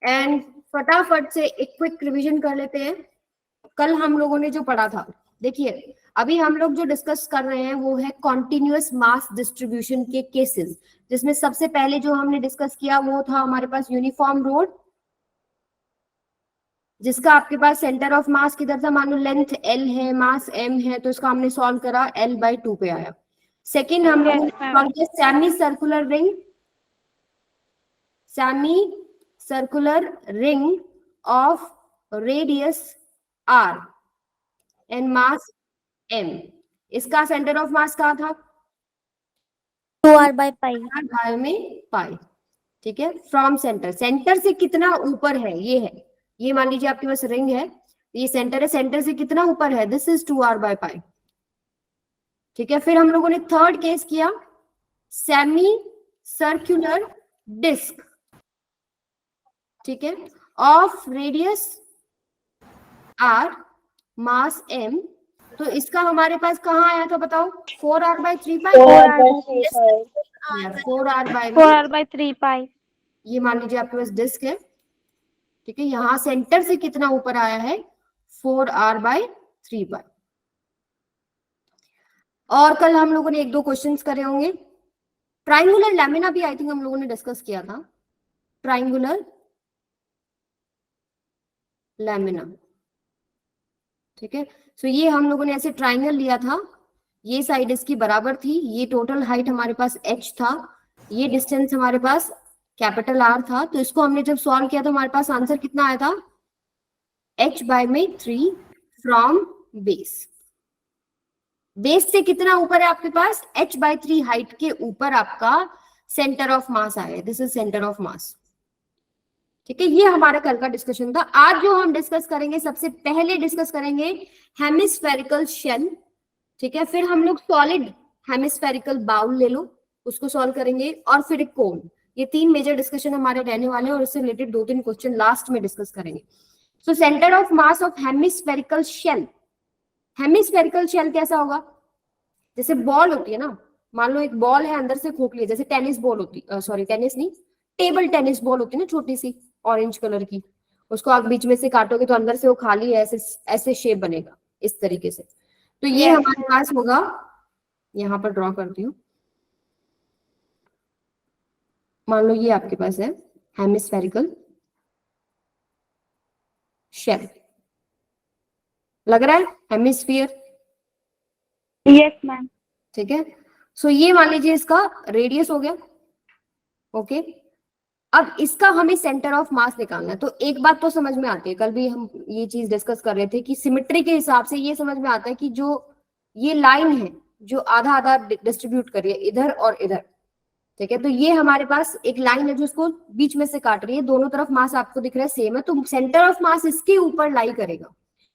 And फटाफट से एक क्विक रिवीजन कर लेते हैं कल हम लोगों ने जो पढ़ा था। देखिए अभी हम लोग जो डिस्कस कर रहे हैं वो है कॉन्टिन्यूअस मास डिस्ट्रीब्यूशन के केसेस, जिसमें सबसे पहले जो हमने डिस्कस किया वो था हमारे पास यूनिफॉर्म रोड, जिसका आपके पास सेंटर ऑफ मास किधर था, मान लो लेंथ L है, मास M है, तो इसका हमने सॉल्व करा L/2 पे आया। सेकेंड हम लोगों ने सॉल्व किया semi circular ring, semi circular ring of radius R and mass M। इसका सेंटर ऑफ मास कहाँ था, 2r/π में पाई। ठीक है, फ्रॉम सेंटर, सेंटर से कितना ऊपर है ये है, ये मान लीजिए आपके पास रिंग है, ये सेंटर है, सेंटर से कितना ऊपर है, दिस इज 2r/π। ठीक है, फिर हम लोगों ने थर्ड केस किया सेमी सर्कुलर डिस्क, ठीक है, of radius r mass m। तो इसका हमारे पास कहाँ आया था बताओ, 4r/3π, 4r/3π ये मान लीजिए आपके पास डिस्क है। ठीक है, यहां सेंटर से कितना ऊपर आया है, 4r/3π। और कल हम लोगों ने एक दो क्वेश्चंस करे होंगे। ट्राइंगुलर लैमिना भी आई थिंक हम लोगों ने डिस्कस किया था, ट्राइंगुलर लैमिना। ठीक है, सो ये हम लोगों ने ऐसे ट्राइंगल लिया था, ये साइड इसकी बराबर थी, ये टोटल हाइट हमारे पास h था, ये डिस्टेंस हमारे पास कैपिटल R था। तो इसको हमने जब सॉल्व किया तो हमारे पास आंसर कितना आया था, h/3 फ्रॉम बेस। बेस से कितना ऊपर है आपके पास, h/3 हाइट के ऊपर आपका सेंटर ऑफ मास आया, दिस इज सेंटर ऑफ मास। ठीक है, ये हमारा कल का डिस्कशन था। आज जो हम डिस्कस करेंगे, सबसे पहले डिस्कस करेंगे हेमिस्फेरिकल शेल। ठीक है, फिर हम लोग सॉलिड हेमिस्फेरिकल बाउल ले लो, उसको सॉल्व करेंगे, और फिर एक कोन। ये तीन मेजर डिस्कशन हमारे रहने वाले हैं और इससे रिलेटेड दो तीन क्वेश्चन लास्ट में डिस्कस करेंगे। So centre of mass of hemispherical shell, hemispherical shell कैसा होगा, जैसे बॉल होती है ना, मान लो एक बॉल है, अंदर से खोखली है, जैसे टेनिस बॉल होती, सॉरी टेनिस नहीं, टेबल टेनिस बॉल होती है ना, छोटी सी ऑरेंज कलर की, उसको आप बीच में से काटोगे तो अंदर से वो खाली है, ऐसे ऐसे शेप बनेगा इस तरीके से। तो ये हमारे पास होगा, यहां पर ड्रॉ करती हूँ, मान लो ये आपके पास है हेमिस्फेरिकल शेल, लग रहा है हेमिस्फीयर। Yes ma'am. ठीक है, सो ये मान लीजिए इसका रेडियस हो गया। ओके, अब इसका हमें सेंटर ऑफ मास निकालना है। तो एक बात तो समझ में आती है, कल भी हम ये चीज डिस्कस कर रहे थे कि सिमेट्री के हिसाब से ये समझ में आता है कि जो ये लाइन है जो आधा आधा डिस्ट्रीब्यूट कर रही है इधर और इधर, ठीक है, तो ये हमारे पास एक लाइन है जो इसको बीच में से काट रही है, दोनों तरफ मास आपको दिख रहा है सेम है, तो सेंटर ऑफ मास इसके ऊपर लाई करेगा,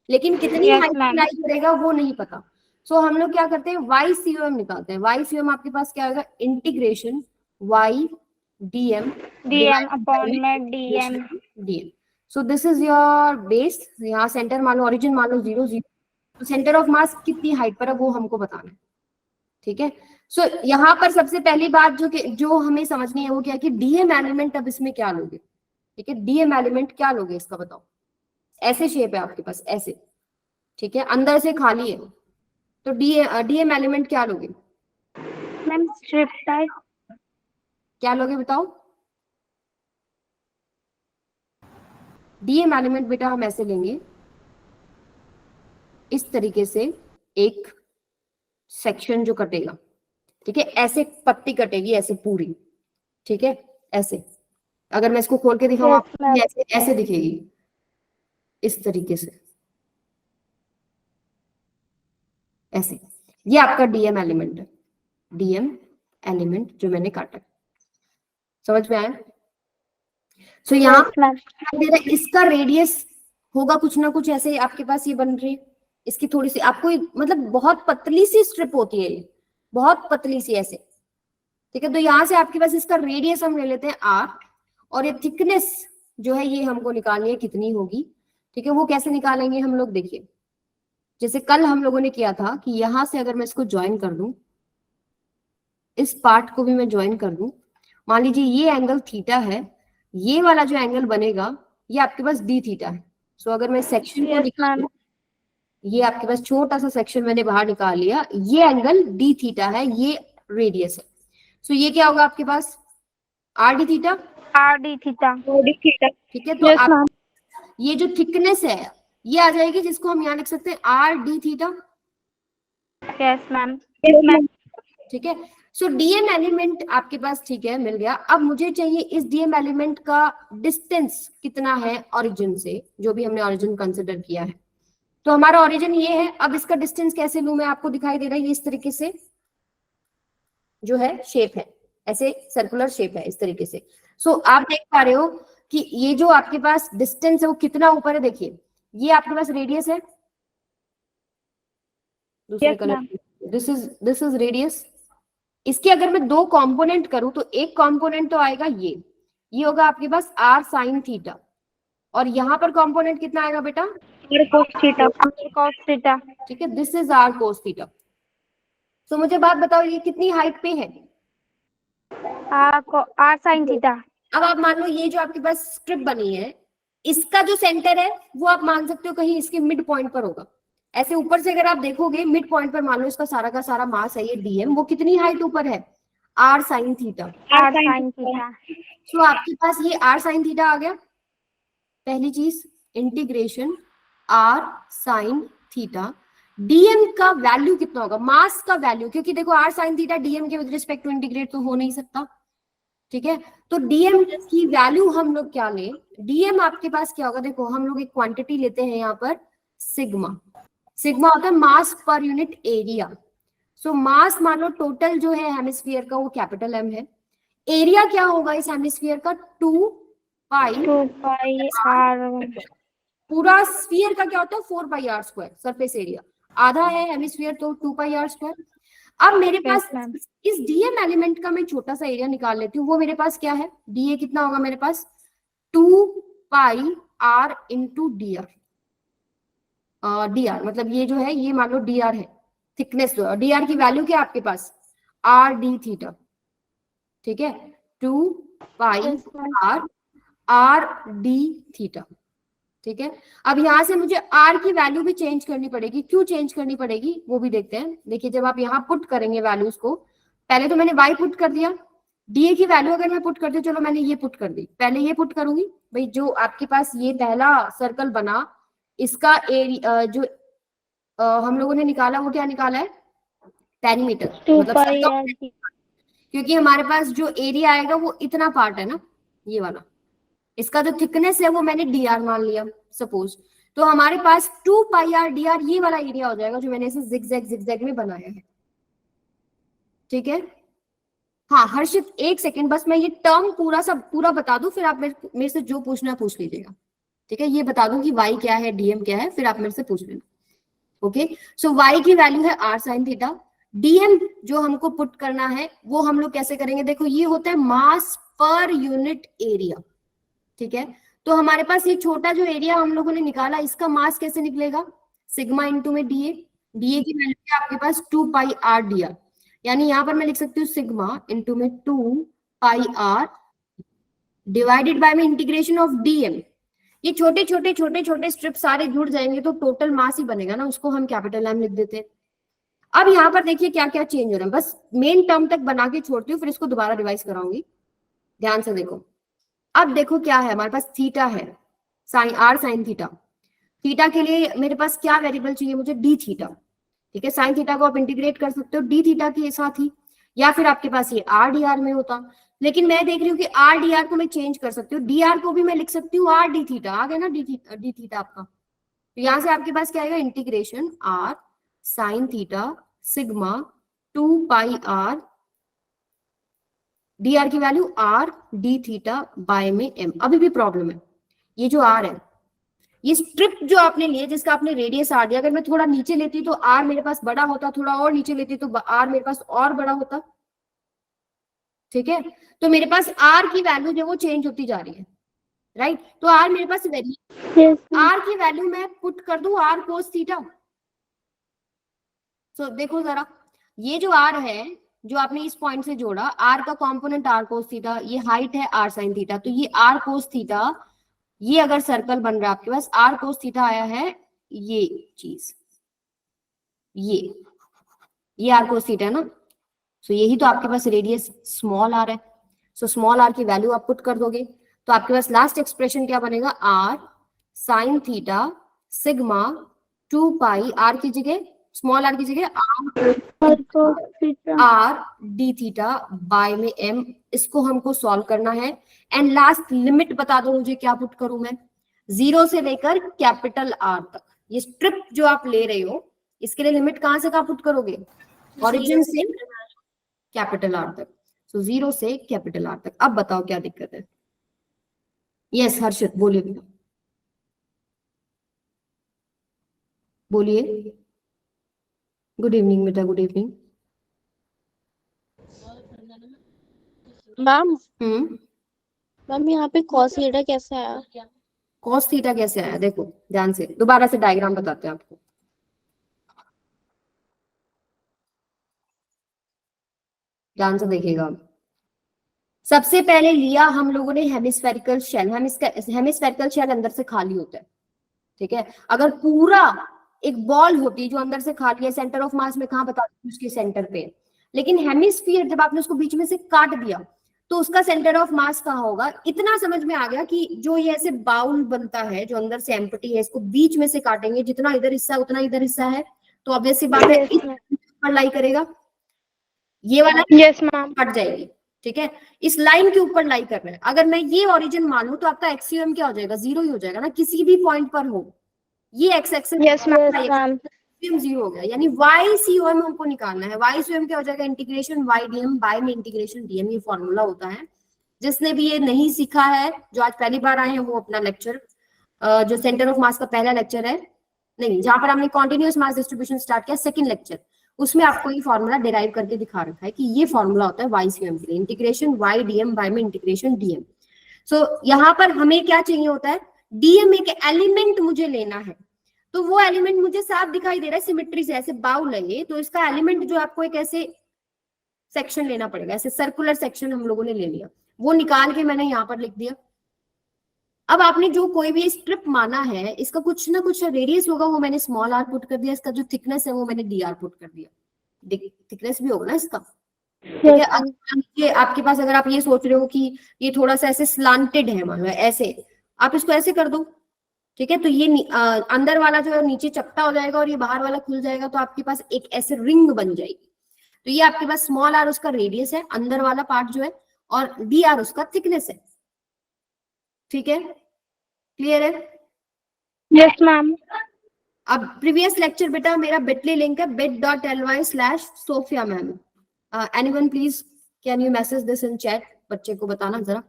लेकिन कितनी हाइट पे लाई करेगा वो नहीं पता। सो हम लोग क्या करते हैं, YCOM निकालते हैं। YCOM आपके पास क्या होगा, इंटीग्रेशन y dm अपॉन में dm। So this is your base, यहाँ सेंटर मान लो, ओरिजिन मान लो 0 0, तो सेंटर ऑफ मास कितनी हाइट पर है वो हमको बताना है। ठीक है, सो यहाँ पर सबसे पहली बात जो हमें समझनी है वो क्या है कि डीएम एलिमेंट अब इसमें क्या लोगे। ठीक है, डीएम एलिमेंट क्या लोगे इसका बताओ, ऐसे शेप है आपके पास ऐसे, ठीक है, अंदर से खाली है, तो डीएम एलिमेंट क्या लोगे मैम, स्ट्रिप टाइप। क्या लोगे बताओ, डीएम एलिमेंट बेटा हम ऐसे लेंगे, इस तरीके से एक सेक्शन जो कटेगा, ठीक है, ऐसे पत्ती कटेगी ऐसे पूरी, ठीक है, ऐसे अगर मैं इसको खोल के दिखाऊं आपको, ऐसे ऐसे दिखेगी इस तरीके से, ऐसे, ये आपका डीएम एलिमेंट है, डीएम एलिमेंट जो मैंने काटा, समझ में आया। सो यहाँ इसका रेडियस होगा कुछ ना कुछ ऐसे, आपके पास ये बन रही है, इसकी थोड़ी सी आपको मतलब बहुत पतली सी स्ट्रिप होती है ये, बहुत पतली सी ऐसे, ठीक है, तो यहां से आपके पास इसका रेडियस हम ले लेते हैं r, और ये थिकनेस जो है ये हमको निकालनी है कितनी होगी। ठीक है, वो कैसे निकालेंगे हम लोग, देखिए जैसे कल हम लोगों ने किया था कि यहां से अगर मैं इसको ज्वाइन कर दूं, इस पार्ट को भी मैं ज्वाइन कर दूं, मान लीजिए ये एंगल थीटा है, ये वाला जो एंगल बनेगा ये आपके पास डी थीटा है। सो अगर मैं सेक्शन को Yes, निकालूं, ma'am. ये आपके पास छोटा सा सेक्शन मैंने बाहर निकाल लिया, ये एंगल डी थीटा है, ये रेडियस है। सो ये क्या होगा आपके पास, R D theta. RD theta. ठीक है, तो Yes, आप ma'am. ये जो थिकनेस है ये आ जाएगी, जिसको हम यहाँ लिख सकते हैं are D theta. Yes, ma'am. Yes, ma'am. ठीक है, सो डीएम एलिमेंट आपके पास ठीक है मिल गया। अब मुझे चाहिए इस डीएम एलिमेंट का डिस्टेंस कितना है ओरिजिन से, जो भी हमने ओरिजिन कंसिडर किया है। तो हमारा ओरिजिन ये है, अब इसका डिस्टेंस कैसे लूं मैं, आपको दिखाई दे रहा है ये इस तरीके से जो है शेप है, ऐसे सर्कुलर शेप है इस तरीके से। सो आप देख पा रहे हो कि ये जो आपके पास डिस्टेंस है वो कितना ऊपर है, देखिए ये आपके पास रेडियस है, दूसरे Yes, colour, ma'am. This is radius. इसके अगर मैं दो कंपोनेंट करूं तो एक कंपोनेंट तो आएगा ये होगा आपके पास आर साइन थीटा, और यहाँ पर कंपोनेंट कितना आएगा बेटा, Cos theta. Cos theta. ठीक है, this is R cos theta. तो मुझे बात बताओ ये कितनी हाइट पे है। R sin theta. अब आप मान लो ये जो आपके पास स्ट्रिप बनी है, इसका जो सेंटर है वो आप मान सकते हो कहीं इसके मिड पॉइंट पर होगा। ऐसे ऊपर से अगर आप देखोगे मिड पॉइंट पर, मान लो इसका सारा का सारा मास है ये डीएम, वो कितनी हाइट ऊपर है, R sine theta. R sin theta. तो आपके पास ये आर साइन थीटा आ गया। पहली चीज integration R sine theta, DM का वैल्यू कितना होगा, मास का वैल्यू, क्योंकि देखो आर साइन थीटा डीएम के विद रिस्पेक्ट टू इंटीग्रेट तो हो नहीं सकता। ठीक है, तो डीएम की वैल्यू हम लोग क्या लें, डीएम आपके पास क्या होगा, देखो हम लोग एक क्वांटिटी लेते हैं यहाँ पर सिग्मा। सिग्मा होता है मास पर यूनिट एरिया। सो मास मान लो टोटल जो है हेमिस्फीयर का वो कैपिटल एम है, एरिया क्या होगा इस हेमिस्फीयर का 2 पाई 2 pi R. पूरा स्फीयर का क्या होता है 4 pi are square, surface area आधा है हेमिस्फीयर तो 2 पाई आर स्क्वायर। अब मेरे Yes, पास ma'am. इस डीएम एलिमेंट का मैं छोटा सा एरिया निकाल लेती हूँ, वो मेरे पास क्या है, डीए कितना होगा मेरे पास 2 pi R into D R. D R मतलब ये जो है ये मान लो डी आर है, थिकनेस जो है, डी आर की वैल्यू क्या है आपके पास आर डी थीटा। ठीक है, 2 pi Yes, ma'am. R R D theta. ठीक है, अब यहां से मुझे आर की वैल्यू भी चेंज करनी पड़ेगी, क्यों चेंज करनी पड़ेगी वो भी देखते हैं। देखिए जब आप यहाँ पुट करेंगे वैल्यूज को, पहले तो मैंने वाई पुट कर दिया, डीए की वैल्यू अगर मैं पुट करती हूँ, चलो मैंने ये पुट कर दी, पहले ये पुट करूंगी भाई, जो आपके पास ये पहला सर्कल बना इसका एरिया जो हम लोगों ने निकाला वो क्या निकाला है, पेरीमीटर, 2 मतलब pi सर्कल, R. क्योंकि हमारे पास जो एरिया आएगा वो इतना पार्ट है ना, ये वाला, इसका जो थिकनेस है वो मैंने डी आर मान लिया सपोज, तो हमारे पास 2 पाई आर डी आर ये वाला एरिया हो जाएगा जो मैंने इसे जिगजैग में बनाया है। ठीक है, हाँ हर्षित एक सेकंड बस मैं ये टर्म पूरा बता दूं, फिर आप मेरे से जो पूछना है पूछ लीजिएगा। ठीक है, ये बता दूं कि y क्या है डीएम क्या है, फिर आप मेरे से पूछ लेना। ओके, सो y की वैल्यू है आर साइन थीटा, डीएम जो हमको पुट करना है वो हम लोग कैसे करेंगे, देखो ये होता है मास पर यूनिट एरिया। ठीक है, तो हमारे पास ये छोटा जो एरिया हम लोगों ने निकाला इसका मास कैसे निकलेगा, सिग्मा इंटू में डीए, डीए की वैल्यू है आपके पास 2 पाई आर डी आर, यानी यहां पर मैं लिख सकती हूँ सिग्मा इंटू में 2 पाई आर डिवाइडेड बाय में इंटीग्रेशन ऑफ डीएम। ये छोटे छोटे स्ट्रिप सारे जुड़ जाएंगे तो टोटल मास ही बनेगा ना, उसको हम कैपिटल एम लिख देते हैं। अब यहाँ पर देखिए क्या क्या चेंज हो रहा है, बस मेन टर्म तक बना के छोड़ती हूँ, फिर इसको दोबारा रिवाइज कराऊंगी, ध्यान से देखो। अब देखो क्या है हमारे पास, थीटा है, sine R sine theta, theta के लिए मेरे पास क्या वेरिएबल चाहिए मुझे, डी थीटा। ठीक है, साइन थीटा को आप इंटीग्रेट कर सकते हो डी थीटा के साथ ही, या फिर आपके पास ये आर डी आर में होता, लेकिन मैं देख रही हूँ कि आर डी आर को मैं चेंज कर सकती हूँ, डी आर को भी मैं लिख सकती हूँ आर डी थीटा, आ गया ना डी थीटा आपका। तो यहाँ से आपके पास क्या आएगा, integration R sine theta sigma 2 pi R D R की value R D theta by में एम। अभी भी प्रॉब्लम है, ये जो आर है ये स्ट्रिप जो आपने लिए जिसका आपने रेडियस आर दिया, अगर मैं थोड़ा नीचे लेती तो आर मेरे पास बड़ा होता, थोड़ा और नीचे लेती तो आर मेरे पास और बड़ा होता। ठीक है, तो मेरे पास आर की वैल्यू जो वो चेंज होती जा रही है, राइट, तो आर मेरे पास Yes, ma'am. आर की वैल्यू मैं पुट कर दूं आर कोस थीटा। सो देखो जरा, ये जो आर है जो आपने इस पॉइंट से जोड़ा, आर का कंपोनेंट आर कोस थीटा, ये हाइट है आर साइन थीटा, तो ये आर कोस थीटा, ये अगर सर्कल बन रहा है आपके पास, आर कोस थीटा आया है ये चीज, ये आर कोस थीटा है ना। सो यही तो आपके पास रेडियस स्मॉल आर है। सो स्मॉल आर की वैल्यू आप पुट कर दोगे तो आपके पास लास्ट एक्सप्रेशन क्या बनेगा, R sine theta sigma 2 pi, R की जगह स्मॉल आर की जगह आर डी थीटा बाय में एम, इसको हमको सॉल्व करना है। एंड लास्ट लिमिट बता दो मुझे क्या पुट करूं मैं, 0 से लेकर कैपिटल आर तक, ये स्ट्रिप जो आप ले रहे हो इसके लिए लिमिट कहां से कहां पुट करोगे, ओरिजिन से कैपिटल आर तक। सो 0 से कैपिटल आर तक। अब बताओ क्या दिक्कत है। यस हर्षित बोलिए बेटा, बोलिए। गुड इवनिंग बेटा, गुड इवनिंग। मैम मैम यहाँ पे कॉस थीटा कैसे आया? कॉस थीटा कैसे आया, देखो ध्यान से, दोबारा से डायग्राम बताते हैं आपको। ध्यान से देखिएगा। सबसे पहले लिया हम लोगों ने हेमिस्फेरिकल शेल, हेमिस्फेरिकल शेल अंदर से खाली होता है, ठीक है। अगर पूरा एक बॉल होती जो अंदर से खाली है, सेंटर ऑफ मास में कहाँ बता उसके सेंटर पे, लेकिन हेमिस्फीयर जब आपने उसको बीच में से काट दिया तो उसका सेंटर ऑफ मास कहाँ होगा। इतना समझ में आ गया कि जो ये ऐसे बाउल बनता है जो अंदर से एम्प्टी है, इसको बीच में से काटेंगे, जितना इधर हिस्सा उतना इधर हिस्सा है, तो ऑब्वियस सी बात है इस पर लाई करेगा, ये वाला यस मैम कट जाएगी, ठीक है। इस लाइन के ऊपर लाई कर रहे हैं। अगर मैं ये ओरिजिन मानूं तो आपका एक्सयूएम क्या हो जाएगा, 0 ही हो जाएगा ना, किसी भी पॉइंट पर हो। ये एक्स एक्सिस यस मैम 0 हो गया, यानी वाई सी ओ एम हमको निकालना है। वाई सी ओ एम क्या हो जाएगा, integration Y D M by में इंटीग्रेशन डी एम, ये फॉर्मूला होता है। जिसने भी ये नहीं सीखा है, जो आज पहली बार आए हैं, वो अपना लेक्चर जो सेंटर ऑफ मास का पहला लेक्चर है, नहीं जहां पर हमने कॉन्टिन्यूअस मास डिस्ट्रीब्यूशन स्टार्ट किया, सेकंड लेक्चर, उसमें आपको ये फॉर्मूला डिराइव करके दिखा रखा है कि ये फॉर्मूला होता है वाई सी ओ एम के लिए, integration Y D M by में इंटीग्रेशन डी एम। सो यहाँ पर हमें क्या चाहिए होता है, डीएम एक एलिमेंट मुझे लेना है, तो वो एलिमेंट मुझे साफ दिखाई दे रहा है सिमेट्री से, ऐसे बाउल है ये, तो इसका एलिमेंट जो आपको एक ऐसे सेक्शन लेना पड़ेगा, ऐसे सर्कुलर सेक्शन हम लोगों ने ले लिया, वो निकाल के मैंने यहाँ पर लिख दिया। अब आपने जो कोई भी स्ट्रिप माना है, इसका कुछ ना कुछ रेडियस होगा, वो मैंने स्मॉल आर पुट कर दिया, इसका जो थिकनेस है वो मैंने डी आर पुट कर दिया, थिकनेस भी होगा ना इसका, ठीक है। ये आपके पास अगर आप ये सोच रहे हो कि ये थोड़ा सा ऐसे स्लांटेड है, मान लो ऐसे, आप इसको ऐसे कर दो, ठीक है, तो ये अंदर वाला जो है नीचे चपटा हो जाएगा और ये बाहर वाला खुल जाएगा, तो आपके पास एक ऐसे रिंग बन जाएगी। तो ये आपके पास स्मॉल आर उसका रेडियस है, अंदर वाला पार्ट जो है, और डी आर उसका थिकनेस है, ठीक है, क्लियर है। यस मैम अब प्रीवियस लेक्चर बेटा मेरा बिटली लिंक है bit.ly/सोफिया ma'am, anyone please can you message this in chat, बच्चे को बताना जरा,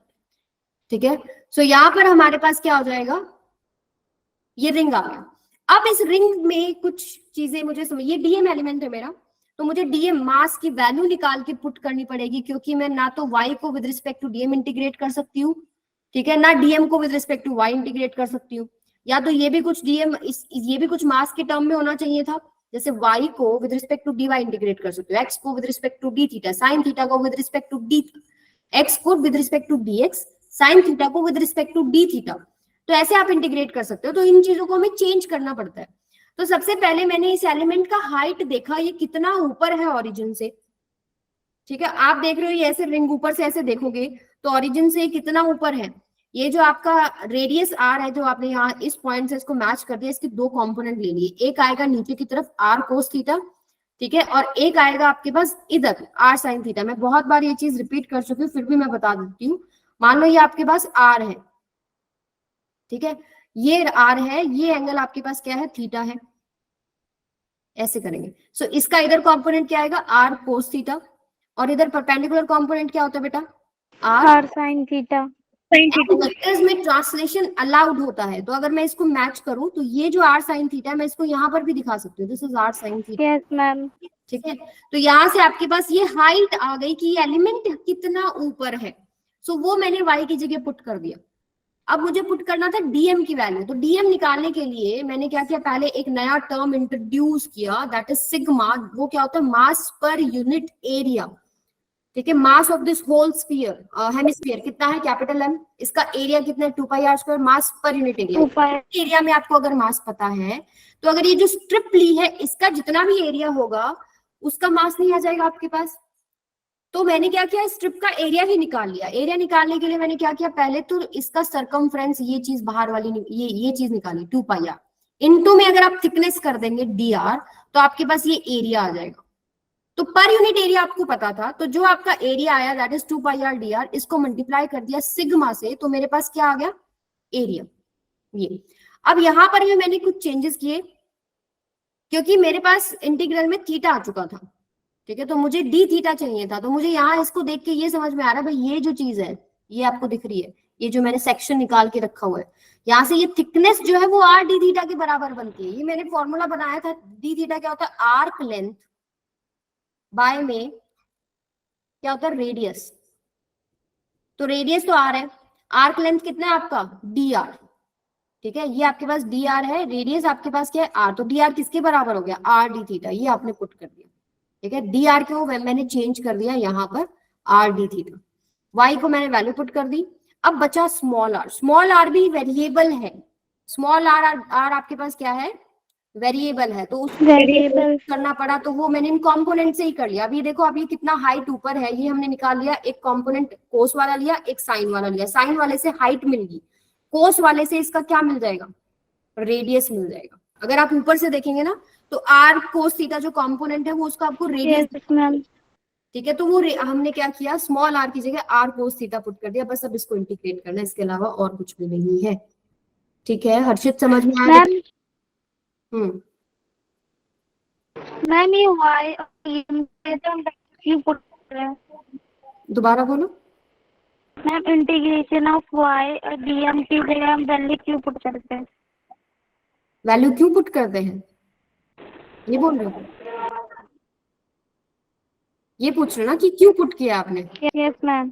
ठीक है। सो यहाँ पर हमारे पास क्या हो जाएगा, ये रिंग आ गया। अब इस रिंग में कुछ चीजें मुझे समझ, ये डीएम एलिमेंट है मेरा, तो मुझे डीएम मास की वैल्यू निकाल के पुट करनी पड़ेगी, क्योंकि मैं ना तो वाई को with respect to DM integrate कर सकती हूँ, ठीक है, ना डीएम को with respect to Y integrate कर सकती हूँ, या तो ये भी कुछ डीएम ये भी कुछ मास के टर्म में होना चाहिए था, जैसे y को with respect to dy integrate कर सकते हो, x को with respect to d theta, sin theta को with respect to d, x को with respect to dx, sin theta को with respect to d theta, तो ऐसे आप इंटीग्रेट कर सकते हो। तो इन चीजों को हमें चेंज करना पड़ता है। तो सबसे पहले मैंने इस एलिमेंट का हाइट देखा, ये कितना ऊपर है ओरिजिन से, ठीक है। आप देख रहे हो ये ऐसे रिंग ऊपर से ऐसे देखोगे तो ओरिजिन से कितना ऊपर है। ये जो आपका रेडियस आर है, जो आपने यहाँ इस पॉइंट से इसको मैच कर दिया, इसके दो कंपोनेंट ले लिए, एक आएगा नीचे की तरफ आर कोस थीटा, ठीक है, और एक आएगा आपके पास इधर आर साइन थीटा। मैं बहुत बार ये चीज रिपीट कर चुकी हूँ, फिर भी मैं बता देती हूँ। मान लो ये आपके पास आर है, ठीक है, ये आर है, ये एंगल आपके पास क्या है, थीटा है, ऐसे करेंगे। सो इसका इधर कंपोनेंट क्या आएगा, आर कोस थीटा, और इधर परपेंडिकुलर कंपोनेंट क्या होता है बेटा, आर साइन थीटा। वेक्टर्स में ट्रांसलेशन अलाउड होता है, तो अगर मैं इसको मैच करूं तो ये जो आर साइन थीटा है मैं इसको यहाँ पर भी दिखा सकती हूँ, this is R sine theta, yes ma'am, ठीक है। तो यहाँ से आपके पास ये हाइट आ गई कि एलिमेंट कितना ऊपर है, सो वो मैंने y की जगह पुट कर दिया। अब मुझे पुट करना था डीएम की वैल्यू, तो डीएम निकालने के लिए मैंने क्या किया, पहले एक नया टर्म इंट्रोड्यूस किया, दैट इज सिग्मा। वो क्या होता है, मास पर यूनिट एरिया, ठीक है, mass of this whole sphere hemisphere कितना है, कैपिटल एम, इसका एरिया कितना है 2πr², मास पर यूनिट एरिया। 2π एरिया में आपको अगर मास पता है तो अगर ये जो स्ट्रिप ली है इसका जितना भी एरिया होगा उसका मास नहीं आ जाएगा आपके पास। तो मैंने क्या किया, स्ट्रिप का एरिया ही निकाल लिया। एरिया निकालने के लिए मैंने क्या किया, पहले तो इसका सरकमफ्रेंस, ये चीज बाहर वाली ये चीज निकाली 2πr इनटू में अगर आप थिकनेस कर देंगे dr तो आपके पास ये एरिया आ जाएगा। तो पर यूनिट एरिया आपको पता था, तो जो आपका एरिया आया दैट इज 2πr dr, इसको मल्टीप्लाई कर दिया सिग्मा से, तो मेरे पास क्या आ गया, एरिया। ये अब यहां पर भी मैंने कुछ चेंजेस किए क्योंकि मेरे पास इंटीग्रल में थीटा आ चुका था, ठीक है, तो मुझे डी थीटा चाहिए था। तो मुझे यहाँ इसको देख के ये समझ में आ रहा है भाई ये जो चीज है ये आपको दिख रही है, ये जो मैंने सेक्शन निकाल के रखा हुआ है, यहाँ से ये थिकनेस जो है वो आर डी थीटा के बराबर बनती है। ये मैंने फॉर्मूला बनाया था, डी थीटा क्या होता है, आर्क लेंथ बाय में क्या होता है, रेडियस। तो रेडियस तो आर है, आर्क लेंथ कितना है आपका, डी आर, ठीक है, ये आपके पास डी आर है, रेडियस आपके पास क्या है, आर। तो डी आर किसके बराबर हो गया, आर डी थीटा, ये आपने पुट कर दिया, ठीक है। डी आर को मैंने चेंज कर दिया यहाँ पर आर डी थीटा, वाई को मैंने वैल्यू पुट कर दी। अब बचा स्मॉल आर, स्मॉल आर भी वेरिएबल है, स्मॉल आर आर आपके पास क्या है, वेरिएबल है, तो उसको वेरिएबल करना पड़ा, तो वो मैंने इन कंपोनेंट से ही कर लिया। अभी देखो अब ये कितना हाइट ऊपर है, ये हमने निकाल लिया, एक कंपोनेंट कोस वाला लिया, एक साइन वाला लिया, साइन वाले से हाइट मिल गई, कोस वाले से इसका क्या मिल जाएगा, रेडियस मिल जाएगा। अगर आप ऊपर से देखेंगे ना तो आर कोस थीटा जो कंपोनेंट है वो उसका आपको रेडियस, यस मैम। ठीक है, तो वो हमने क्या किया, स्मॉल आर की जगह आर कोस थीटा पुट कर दिया, बस अब इसको इंटीग्रेट करना है, इसके अलावा और कुछ भी नहीं है, ठीक है। हर्षित समझ में आया? मैम मैम ये वाई क्यों पुट कर रहे हैं, दोबारा बोलो। मैम इंटीग्रेशन ऑफ वाई और डीएम की जगह हम वैल्यू क्यों पुट करते हैं, वैल्यू क्यों पुट करते हैं, ये बोल रहे हो, ये पूछ रहे हो ना कि क्यों पुट किया आपने? Yes ma'am.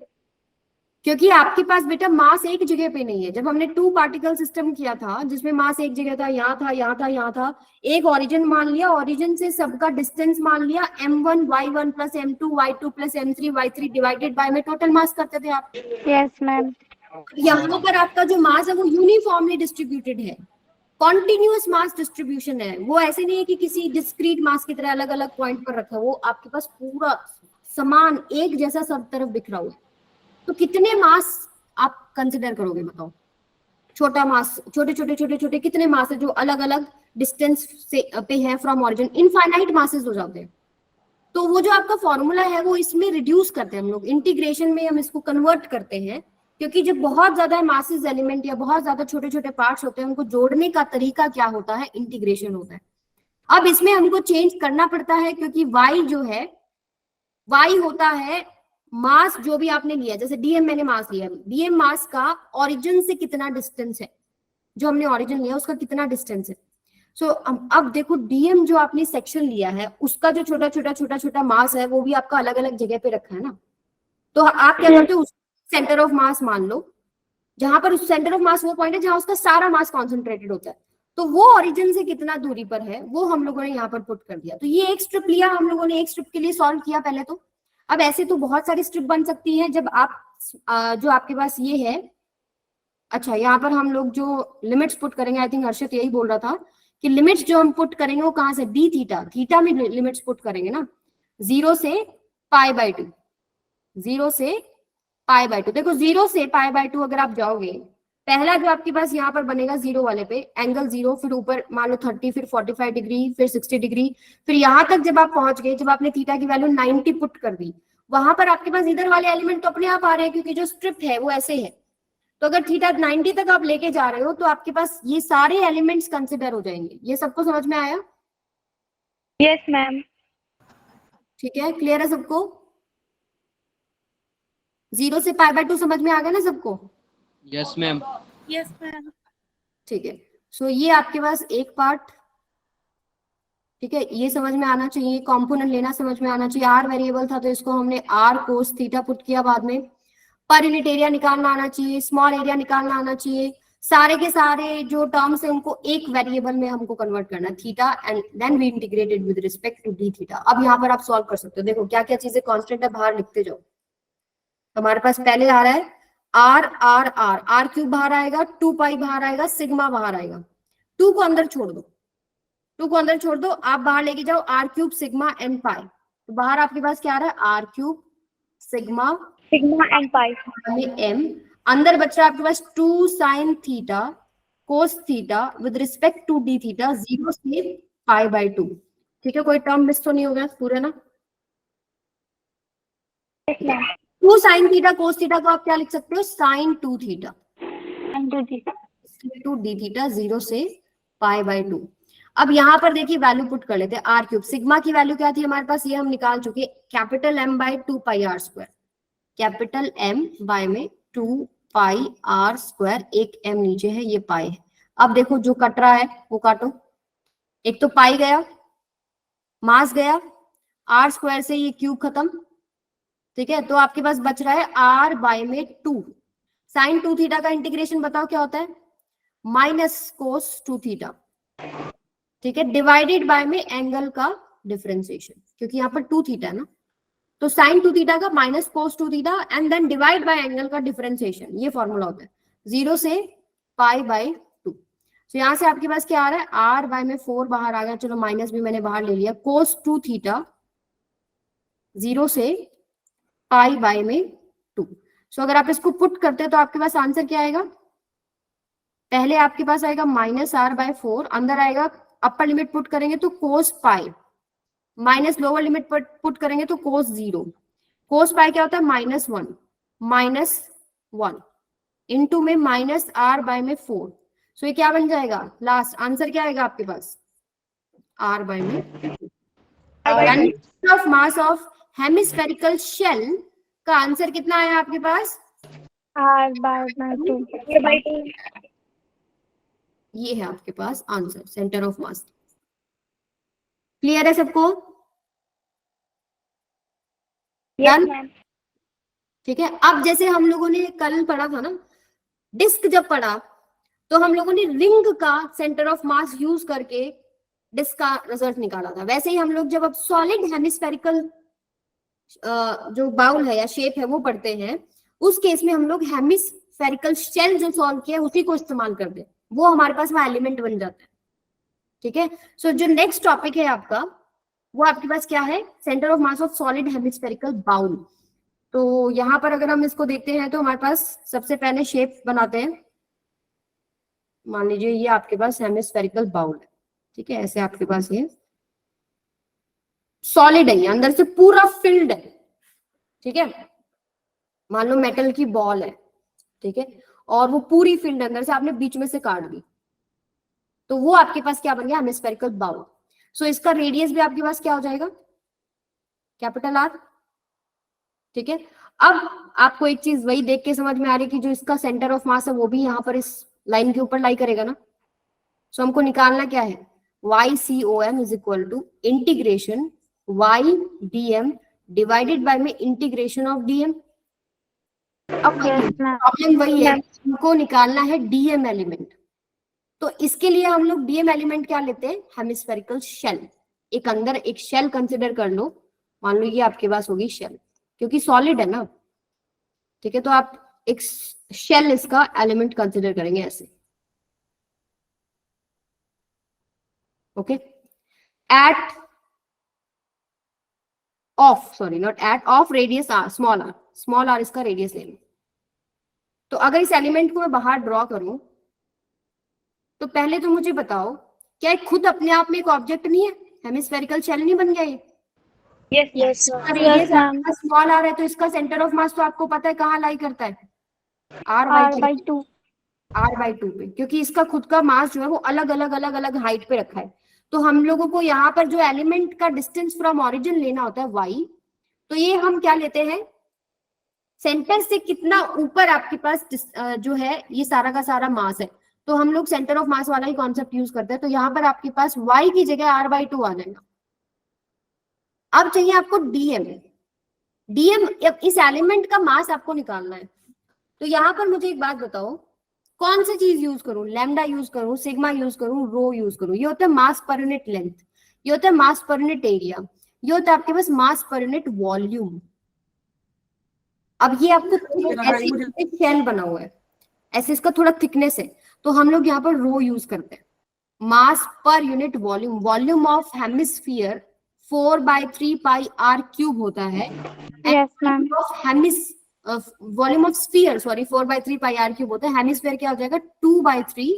क्योंकि आपके पास बेटा मास एक जगह पे नहीं है। जब हमने 2 पार्टिकल सिस्टम किया था जिसमें मास एक जगह था, यहाँ था, यहाँ था, यहाँ था, एक ओरिजिन मान लिया, ओरिजिन से सबका डिस्टेंस मान लिया, m1 y1 plus m2 y2 plus m3 y3 divided by में टोटल मास करते थे आप। Yes ma'am. यहाँ पर आपका जो मास है वो यूनिफॉर्मली डिस्ट्रीब्यूटेड है, कॉन्टिन्यूअस मास डिस्ट्रीब्यूशन है, वो ऐसे नहीं है कि किसी डिस्क्रीट मास की तरह अलग अलग पॉइंट पर रखा, वो आपके पास पूरा समान एक जैसा सब तरफ बिखरा हुआ है। तो कितने मास आप कंसिडर करोगे बताओ, छोटा मास, छोटे छोटे छोटे छोटे कितने मास है जो अलग अलग डिस्टेंस से पे है फ्रॉम ऑरिजिन, इनफाइनाइट मासेस हो जाते हैं। तो वो जो आपका फॉर्मूला है वो इसमें रिड्यूस करते हैं हम लोग, इंटीग्रेशन में हम इसको कन्वर्ट करते हैं, क्योंकि जब बहुत ज्यादा मासेस एलिमेंट या बहुत ज्यादा छोटे छोटे पार्ट्स होते हैं उनको जोड़ने का तरीका क्या होता है, इंटीग्रेशन होता है। अब इसमें हमको चेंज करना पड़ता है क्योंकि y जो है, y होता है मास जो भी आपने लिया, जैसे डीएम मैंने मास लिया, डीएम मास का ओरिजिन से कितना डिस्टेंस है, जो हमने ओरिजिन लिया उसका कितना डिस्टेंस है। सो अब देखो डीएम जो आपने सेक्शन लिया है उसका जो छोटा छोटा छोटा छोटा मास है वो भी आपका अलग अलग जगह पे रखा है ना, तो आप क्या करते हो, सेंटर ऑफ मास मान लो, जहां पर उस सेंटर ऑफ मास वो पॉइंट है जहां उसका सारा मास कॉन्सेंट्रेटेड होता है, तो वो ओरिजिन से कितना दूरी पर है वो हम लोगों ने यहाँ पर पुट कर दिया। तो ये एक स्ट्रिप लिया हम लोगों ने, एक स्ट्रिप के लिए सॉल्व किया पहले तो। अब ऐसे तो बहुत सारी स्ट्रिप बन सकती है जब आप जो आपके पास ये है, अच्छा यहाँ पर हम लोग जो लिमिट्स पुट करेंगे, आई थिंक हर्षित यही बोल रहा था कि लिमिट्स जो हम पुट करेंगे वो कहाँ से, डी थीटा, थीटा में लिमिट्स पुट करेंगे ना, 0 से π/2, 0 से π/2। देखो 0 से π/2 अगर आप जाओगे, पहला जो आपके पास यहाँ पर बनेगा 0 वाले पे एंगल 0, फिर ऊपर मान लो 30, फिर 45 डिग्री, फिर 60 डिग्री, फिर यहाँ तक जब आप पहुंच गए, जब आपने थीटा की वैल्यू 90 पुट कर दी, वहां पर आपके पास इधर वाले एलिमेंट तो अपने आप आ रहे हैं क्योंकि जो स्ट्रिप है वो ऐसे है। तो अगर थीटा 90 तक आप लेके जा रहे हो तो आपके पास ये सारे एलिमेंट्स कंसिडर हो जाएंगे। ये सबको समझ में आया? Yes ma'am. ठीक है, क्लियर है सबको? 0 से π/2 समझ में आ गया ना सबको? Yes ma'am. Yes ma'am. ठीक है, सो ये आपके पास एक पार्ट, ठीक है, ये समझ में आना चाहिए, कंपोनेंट लेना समझ में आना चाहिए। आर वेरिएबल था तो इसको हमने आर कोस थीटा पुट किया बाद में। पर यूनिट एरिया निकालना आना चाहिए, स्मॉल एरिया निकालना आना चाहिए, सारे के सारे जो टर्म्स है उनको एक वेरिएबल में हमको कन्वर्ट करना है, theta, and then we integrated with respect to D theta. अब यहाँ पर आप सॉल्व कर सकते हो, देखो क्या क्या चीजें कांस्टेंट है बाहर लिखते जाओ। तो हमारे पास पहले आ रहा है R R R, R cube बाहर आएगा, 2 पाई बाहर आएगा, सिग्मा बाहर आएगा। 2 को अंदर छोड़ दो, 2 को अंदर छोड़ दो, आप बाहर लेके जाओ R cube sigma N pi. तो बाहर आपके पास क्या आ रहा है, R cube sigma and pi M, अंदर बच रहा है आपके पास 2 sine theta cos theta with respect to D theta 0 से पाई बाय 2। ठीक है, कोई टर्म मिस तो नहीं हो गया पूरे ना? 2 साइन थीटा कोस थीटा को आप क्या लिख सकते हो, sine 2 theta to D theta 0 से पाई बाय 2। अब यहाँ पर देखिए वैल्यू पुट कर लेते हैं, आर क्यूब सिग्मा की वैल्यू क्या थी हमारे पास, ये हम निकाल चुके, capital M by 2 pi are square, capital M by में 2 पाई आर स्क्वायर, एक एम नीचे है, ये पाई है। अब देखो जो कट रहा है वो काटो, एक तो पाई गया, मास गया, आर स्क्वायर से ये क्यूब खत्म। ठीक है, तो आपके पास बच रहा है आर बाय में 2, साइन 2 थीटा का इंटीग्रेशन बताओ क्या होता है, माइनस कोस 2 थीटा। ठीक है, डिवाइडेड बाय में एंगल का डिफरेंशिएशन, क्योंकि यहाँ पर 2 थीटा है ना, तो साइन 2 थीटा का minus cos 2 theta and then divide by angle का डिफरेंशिएशन, ये फॉर्मूला होता है 0 से पाई बाय 2। तो यहाँ से आपके पास क्या आ रहा है, आर बाय में 4 बाहर आ गया, चलो माइनस भी मैंने बाहर ले लिया, कोस 2 थीटा 0 से पाई बाय में 2। सो अगर आप इसको पुट करते हैं तो आपके पास आंसर क्या आएगा, पहले आपके पास आएगा माइनस आर बाय 4, अंदर आएगा, अपर लिमिट पुट करेंगे तो कोस पाई, माइनस लोअर लिमिट पुट करेंगे तो कोस 0, कोस पाई क्या होता है -1 इनटू में माइनस आर बाय में 4। सो ये क्या बन जाएगा, लास्ट आंसर क्या आएगा आपके पास, आर बाय में of mass of hemispherical shell का आंसर कितना आया आपके पास, आर बाय 2। ये है आपके पास answer, centre of mass. Clear है सबको? डन? ठीक है, अब जैसे हम लोगों ने कल पढ़ा था ना, डिस्क जब पढ़ा तो हम लोगों ने रिंग का सेंटर ऑफ मास यूज करके डिस्क का रिजल्ट निकाला था, वैसे ही हम लोग जब अब सॉलिड हेमिस्फेरिकल जो बाउल है या शेप है वो पढ़ते हैं, उस केस में हम लोग हेमिस्फेरिकल शेल जो सॉल्व किया उसी को इस्तेमाल करते हैं, वो हमारे पास वहां एलिमेंट बन जाता है। ठीक है, सो जो नेक्स्ट टॉपिक है आपका वो आपके पास क्या है, centre of mass of solid hemispherical bowl. तो यहाँ पर अगर हम इसको देखते हैं तो हमारे पास सबसे पहले शेप बनाते हैं, मान लीजिए ये आपके पास हेमिस्फेरिकल बाउल है। ठीक है, ऐसे आपके पास ये सॉलिड है, अंदर से पूरा फिल्ड है। ठीक है, मान लो मेटल की बॉल है, ठीक है, और वो पूरी फिल्ड अंदर से आपने बीच में से काट दी, तो वो आपके पास क्या बन गया, हेमिस्फेरिकल बाउल। सो इसका रेडियस भी आपके पास क्या हो जाएगा, कैपिटल आर। ठीक है, अब आपको एक चीज वही देख के समझ में आ रही है कि जो इसका सेंटर ऑफ मास है वो भी यहाँ पर इस लाइन के ऊपर लाई करेगा ना। सो हमको निकालना क्या है, YCOM is equal to integration YDM divided by में इंटीग्रेशन ऑफ DM। अब प्रॉब्लम वही है, हमको निकालना है DM एलिमेंट, तो इसके लिए हम लोग DM एलिमेंट क्या लेते हैं, हेमिस्फेरिकल शेल। एक अंदर एक शेल कंसिडर कर लो, मान लो ये आपके पास होगी शेल, क्योंकि सॉलिड है ना। ठीक है, तो आप एक शेल इसका एलिमेंट कंसिडर करेंगे ऐसे। Okay, at of, sorry not at of, radius R, small R इसका रेडियस ले लो। तो अगर इस एलिमेंट को मैं बाहर ड्रॉ करूं तो पहले तो मुझे बताओ, क्या ये खुद अपने आप में एक ऑब्जेक्ट नहीं है, हेमिस्फेरिकल शेल नहीं बन गया ये? यस रेडियस स्मॉल आर है, तो इसका सेंटर ऑफ मास तो आपको पता है कहाँ लाई करता है, R बाई 2 पे, क्योंकि इसका खुद का मास जो है वो अलग अलग हाइट पे रखा है। तो हम लोगों को यहाँ पर जो एलिमेंट का डिस्टेंस फ्रॉम ओरिजिन लेना होता है y, तो ये हम क्या लेते हैं, सेंटर से कितना ऊपर आपके पास जो है ये सारा का सारा मास है, तो हम लोग सेंटर ऑफ मास वाला ही कॉन्सेप्ट यूज करते हैं। तो यहाँ पर आपके पास y की जगह R बाई 2 आ जाएगा। अब चाहिए आपको DM, इस एलिमेंट का मास आपको निकालना है। तो यहाँ पर मुझे एक बात बताओ, कौन सी चीज यूज करूं, लैम्डा यूज करूं, सिग्मा यूज करूं, रो यूज करूं? ये होता है मास पर यूनिट लेंथ, ये होता है मास पर यूनिट एरिया, ये होता है आपके पास मास पर यूनिट वॉल्यूम। अब ये आपको ऐसे शेल बना हुआ है, ऐसे इसका थोड़ा थिकनेस है, तो हम लोग यहाँ पर रो यूज करते हैं। मास पर unit volume, volume of hemisphere 4/3 pi r cube होता है। Yes ma'am. Volume of sphere, sorry, 4/3 pi r cube होता है। हेमिस्फीयर क्या हो जाएगा? 2/3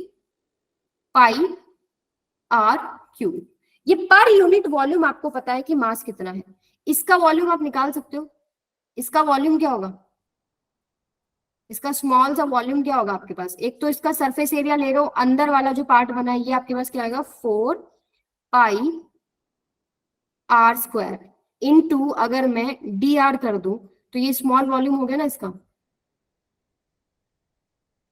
पाई आर क्यूब। ये पर यूनिट वॉल्यूम आपको पता है कि मास कितना है, इसका वॉल्यूम आप निकाल सकते हो। इसका वॉल्यूम क्या होगा? इसका स्मॉल सा वॉल्यूम क्या होगा आपके पास? एक तो इसका सरफेस एरिया ले रहे हो, अंदर वाला जो पार्ट बना है ये आपके पास क्या आएगा? 4 पाई आर स्क्वायर इनटू, अगर मैं डी आर कर दूं तो ये स्मॉल वॉल्यूम हो गया ना इसका।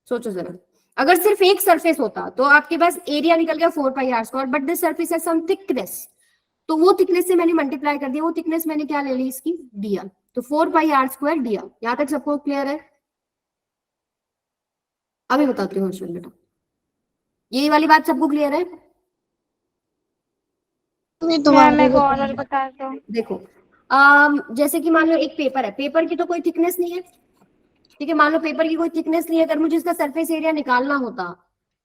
सोचो जरा, अगर सिर्फ एक सरफेस होता तो आपके पास एरिया निकल गया 4 pi are square, but this surface has some thickness, तो वो थिकनेस से मैंने मल्टीप्लाई कर दिया, वो थिकनेस मैंने क्या ले ली? इसकी डी आर। तो 4 pi are square D R. यहां तक सबको क्लियर है? अभी बताती हूँ हर्षल बेटा, यही वाली बात सबको क्लियर है? मैं मैम दोबारा मैं बता और बता दो। देखो, जैसे कि मान लो एक पेपर है, पेपर की तो कोई थिकनेस नहीं है, ठीक है, मान लो पेपर की कोई थिकनेस नहीं है, अगर मुझे इसका सरफेस एरिया निकालना होता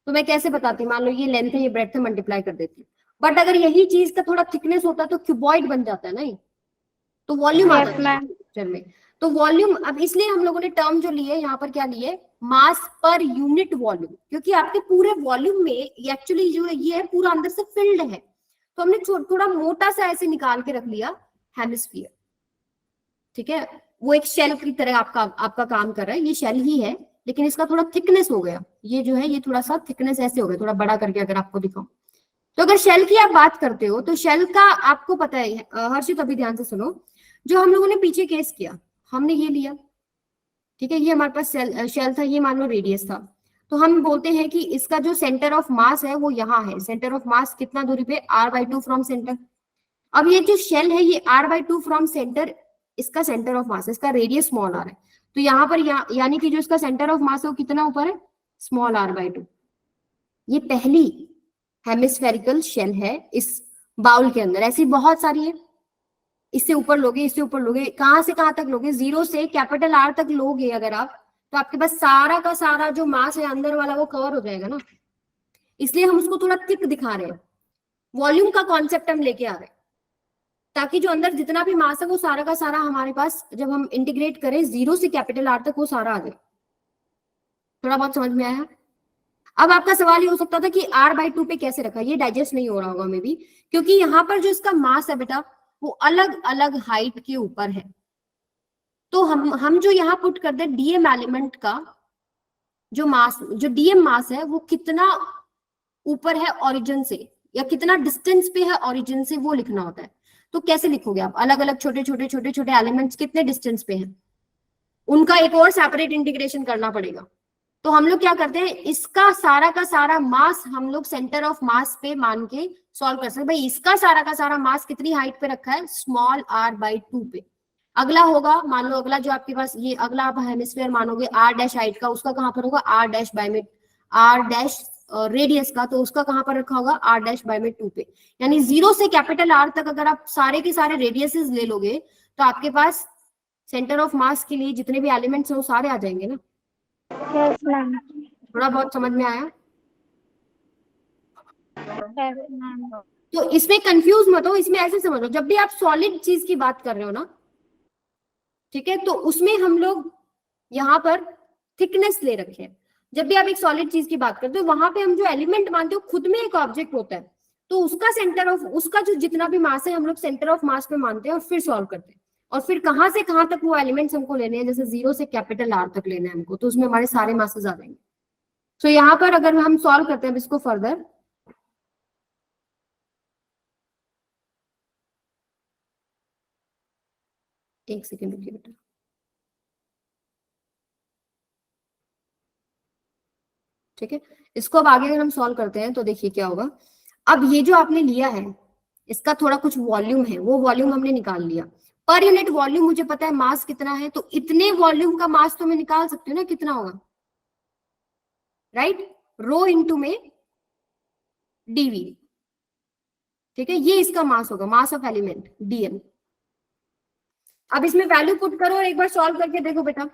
तो मैं कैसे बताती? मान लो ये लेंथ है, ये ब्रेड्थ है, मल्टीप्लाई कर देती। बट अगर यही चीज का थोड़ा थिकनेस होता तो क्यूबॉइड बन जाता है ना, तो वॉल्यूम आ यस जाता है मैम। पिक्चर में। तो वॉल्यूम, अब इसलिए हम लोगों ने टर्म जो लिए यहाँ पर क्या लिए? मास पर यूनिट वॉल्यूम, क्योंकि आपके पूरे वॉल्यूम में एक्चुअली जो है ये है पूरा अंदर से फिल्ड है, तो हमने थोड़ा मोटा सा ऐसे निकाल के रख लिया हेमिस्फीयर, ठीक है। वो एक शेल की तरह आपका काम कर रहा है, ये शेल ही है, लेकिन इसका थोड़ा थिकनेस हो गया, ये जो है ये थोड़ा सा थिकनेस ऐसे हो गया, थोड़ा बड़ा करके अगर आपको दिखाऊं। तो अगर शेल की आप बात करते हो तो शेल का आपको पता है, हर्षित अभी ध्यान से सुनो, जो हम लोगों ने पीछे केस किया, हमने ये लिया, ठीक है, ये हमारे पास शेल था, ये मान लो रेडियस था, तो हम बोलते हैं कि इसका जो सेंटर ऑफ मास है वो यहाँ है। सेंटर ऑफ मास कितना दूरी पे? r/2 from centre. अब ये जो शेल है ये r/2 फ्रॉम सेंटर, इसका सेंटर ऑफ मास, इसका रेडियस स्मॉल आर है, तो यहाँ पर यानी कि जो इसका सेंटर ऑफ मास है वो कितना ऊपर है? Small r/2। ये पहली हेमिस्फेरिकल शेल है इस बाउल के अंदर, ऐसी बहुत सारी है, इससे ऊपर लोगे, इससे ऊपर लोगे, कहां से कहां तक लोगे? 0 से कैपिटल आर तक लोगे अगर आप, तो आपके पास सारा का सारा जो मास है अंदर वाला वो कवर हो जाएगा ना, इसलिए हम उसको थोड़ा थिक दिखा रहे हैं। वॉल्यूम का कॉन्सेप्ट हम लेके आ रहे हैं, ताकि जो अंदर जितना भी मास है वो सारा का सारा हमारे पास, जब हम इंटीग्रेट करें 0 से कैपिटल आर तक, वो सारा आ जाए। थोड़ा बहुत समझ में आया? अब आपका सवाल ये हो सकता था कि r/2 पे कैसे रखा, ये डाइजेस्ट नहीं हो रहा होगा मे बी, क्योंकि यहाँ पर जो इसका मास है बेटा वो अलग अलग हाइट के ऊपर है, तो हम जो यहाँ पुट कर दे डीएम एलिमेंट का जो मास, जो डीएम मास है वो कितना ऊपर है ओरिजिन से, या कितना डिस्टेंस पे है ओरिजिन से, वो लिखना होता है। तो कैसे लिखोगे आप? अलग अलग छोटे छोटे छोटे छोटे एलिमेंट्स कितने डिस्टेंस पे हैं, उनका एक और सेपरेट इंटीग्रेशन करना पड़ेगा। तो हम लोग क्या करते हैं, इसका सारा का सारा मास हम लोग सेंटर ऑफ मास पे मान के सॉल्व कर सकते हैं। भाई इसका सारा का सारा मास कितनी हाइट पे रखा है? स्मॉल r/2 पे। अगला होगा, मान लो अगला जो आपके पास, ये अगला आप हेमिस्फीयर मानोगे r' हाइट का, उसका कहां पर होगा? r' रेडियस का, तो उसका कहां पर रखा होगा? r'/2 पे। यानी 0 से कैपिटल R तक अगर आप सारे के सारे रेडियसेस ले लोगे तो आपके पास सेंटर ऑफ मास के लिए जितने भी एलिमेंट्स हैं वो सारे आ जाएंगे ना। Yes ma'am. थोड़ा बहुत समझ में आया? Yes ma'am. तो इसमें कंफ्यूज मत हो, इसमें ऐसे समझो, जब भी आप सॉलिड चीज की बात कर रहे हो ना, ठीक है, तो उसमें हम लोग यहाँ पर थिकनेस ले रखे हैं। जब भी आप एक सॉलिड चीज की बात करते हो वहां पे हम जो एलिमेंट मानते हो खुद में एक ऑब्जेक्ट होता है, तो उसका सेंटर ऑफ, उसका जो जितना भी मास है हम लोग सेंटर ऑफ मास पे मानते हैं और फिर सॉल्व करते हैं। और फिर कहां से कहां तक वो एलिमेंट्स हमको लेने हैं, जैसे 0 से कैपिटल R तक लेना है हमको, तो उसमें हमारे सारे मासेस आ जाएंगे। तो यहाँ पर अगर हम सॉल्व करते हैं इसको फर्दर, एक सेकेंड रुकिए बेटा, ठीक है, इसको अब आगे अगर हम सॉल्व करते हैं तो देखिए क्या होगा। अब ये जो आपने लिया है इसका थोड़ा कुछ वॉल्यूम है, वो वॉल्यूम हमने निकाल लिया। पर यूनिट वॉल्यूम मुझे पता है मास कितना है, तो इतने वॉल्यूम का मास तो मैं निकाल सकती हूँ ना, कितना होगा, राइट? रो इंटू में डीवी, ठीक है, ये इसका मास होगा, मास ऑफ एलिमेंट डीएम। अब इसमें वैल्यू पुट करो और एक बार सॉल्व करके देखो बेटा।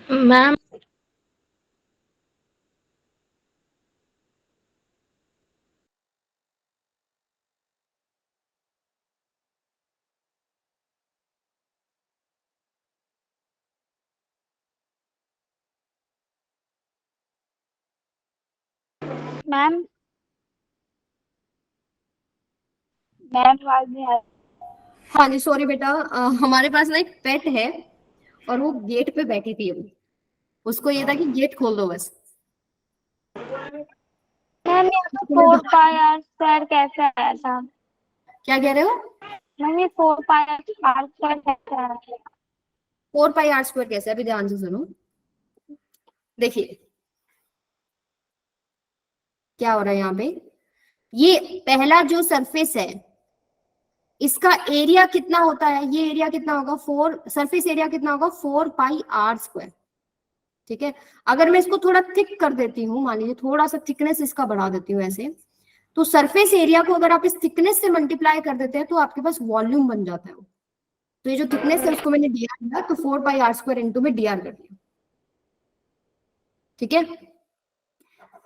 मैम मैम मैम आवाज नहीं आ हाँ जी सॉरी बेटा, हमारे पास ना एक पेट है और वो गेट पे बैठी थी अभी, उसको ये था कि गेट खोल दो बस। मैम यहाँ पे तुम्हें 4 पाई r² कैसे आया था? क्या कह रहे हो? मैम ये 4 पाई r² कैसे आया था? 4 पाई r² कैसे? अभी ध्यान से सुनो, देखिए क्या हो रहा है यहाँ पे। ये पहला जो सरफेस है इसका एरिया कितना होता है, ये एरिया कितना होगा, सरफेस एरिया कितना होगा, 4 पाई r²। ठीक है, अगर मैं इसको थोड़ा थिक कर देती हूँ, मान लीजिए थोड़ा सा थिकनेस इसका बढ़ा देती हूँ ऐसे, तो सरफेस एरिया को अगर आप इस थिकनेस से मल्टीप्लाई कर देते हैं तो आपके पास वॉल्यूम बन जाता है। तो ये जो थिकनेस है उसको मैंने dr दिया, तो 4 पाई r² इंटू में dr कर दिया। ठीक है,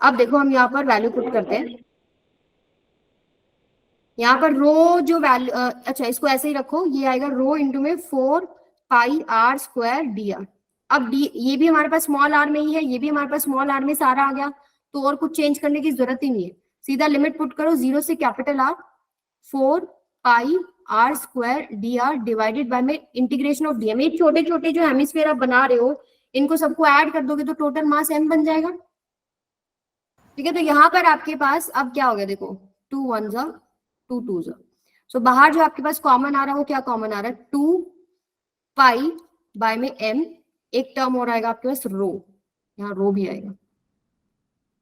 अब देखो हम यहाँ पर वैल्यू पुट करते हैं। यहाँ पर रो जो वैल्यू, अच्छा इसको ऐसे ही रखो, ये आएगा रो इंटू में 4 पाई r² dr। अब डी ये भी हमारे पास स्मॉल आर में ही है, ये भी हमारे पास स्मॉल आर में सारा आ गया, तो और कुछ चेंज करने की जरूरत ही नहीं है। सीधा लिमिट पुट करो, 0 से capital R, 4 pi r² dr divided by में इंटीग्रेशन ऑफ dm। ये छोटे छोटे जो हेमिस्फीयर आप बना रहे हो इनको सबको ऐड कर दोगे तो टोटल मास m बन जाएगा। ठीक है, तो यहाँ पर आपके पास अब क्या हो गया देखो, 2 1 जा 2 2 जा, सो बाहर जो आपके पास कॉमन आ रहा है वो क्या कॉमन आ रहा है, 2 पाई बाय में m, एक टर्म और आएगा आपके पास रो, यहाँ रो भी आएगा,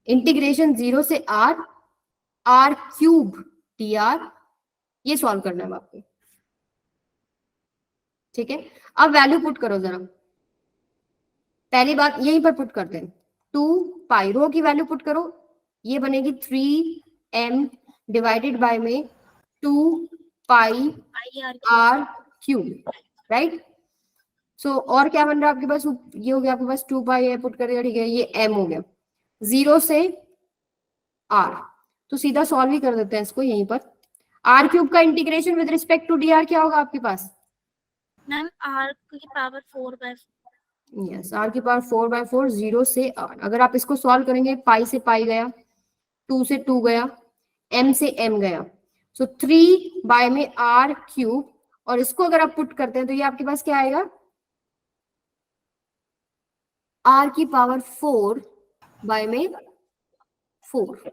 इंटीग्रेशन 0 से r³ dr, ये सॉल्व करना है आपको। ठीक है, अब वैल्यू पुट करो जरा, पहली बात यहीं पर पुट करते हैं, 2 पाई रो की वैल्यू पुट करो, ये बनेगी 3m डिवाइडेड बाय में 2 पाई r³, राइट। सो और क्या बन रहा है आपके पास, ये हो गया आपके पास 2 पाई पुट कर दिया, ठीक है, ये m हो गया 0 से r, तो सीधा सॉल्व ही कर देते हैं इसको यहीं पर। r³ का integration with respect to dr क्या होगा आपके पास, मैम r की पावर 4/4। यस r की पावर 4/4, 0 से r। अगर आप इसको सॉल्व करेंगे, पाई से पाई गया, 2 से 2 गया, m से m गया, सो 3 बाय में r³, और इसको अगर आप पुट करते हैं तो ये आपके पास क्या आएगा, r की पावर 4 बाय में 4।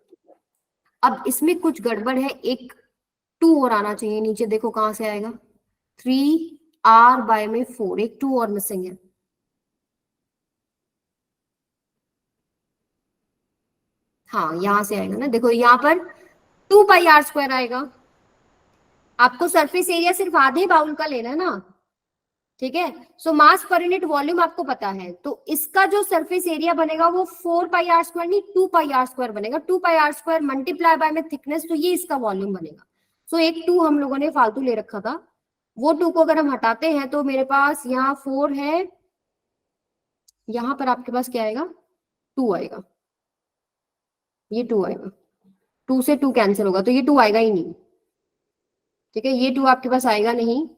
अब इसमें कुछ गड़बड़ है, एक 2 और आना चाहिए नीचे, देखो कहां से आएगा, 3r बाय में 4, एक 2 और मिसिंग है। हाँ यहां से आएगा ना, देखो यहाँ पर 2 पाई r² आएगा। आपको सरफेस एरिया सिर्फ आधे बाउल का लेना है ना, ठीक है। सो मास पर यूनिट वॉल्यूम आपको पता है, तो इसका जो सरफेस एरिया बनेगा वो 4 पाई r² नहीं 2 पाई r² बनेगा, 2 पाई r² मल्टीप्लाई बाय में थिकनेस, तो ये इसका वॉल्यूम बनेगा। सो एक 2 हम लोगों ने फालतू ले रखा था, वो 2 को अगर हम हटाते हैं तो मेरे पास यहाँ 4 है, यहाँ पर आपके पास क्या आएगा, 2 आएगा, ये 2 आएगा, 2 से 2 कैंसिल होगा तो ये 2 आएगा ही नहीं। ठीक है, ये 2 आपके पास आएगा नहीं,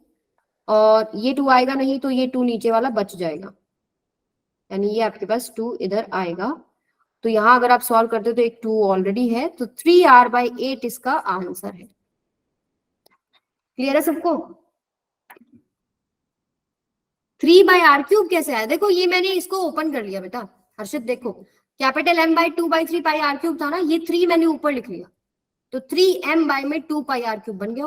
और ये 2 आएगा नहीं, तो ये 2 नीचे वाला बच जाएगा, यानी ये आपके पास 2 इधर आएगा। तो यहां अगर आप सॉल्व करते हो तो एक 2 ऑलरेडी है, तो 3r/8 इसका आंसर है। क्लियर है सबको? 3/r³ कैसे आया, देखो ये मैंने इसको ओपन कर लिया बेटा हर्षित, देखो कैपिटल M/2/3 पाई r³ था ना, ये 3 मैंने ऊपर लिख लिया, तो 3m बाय में 2 पाई r³ बन गया।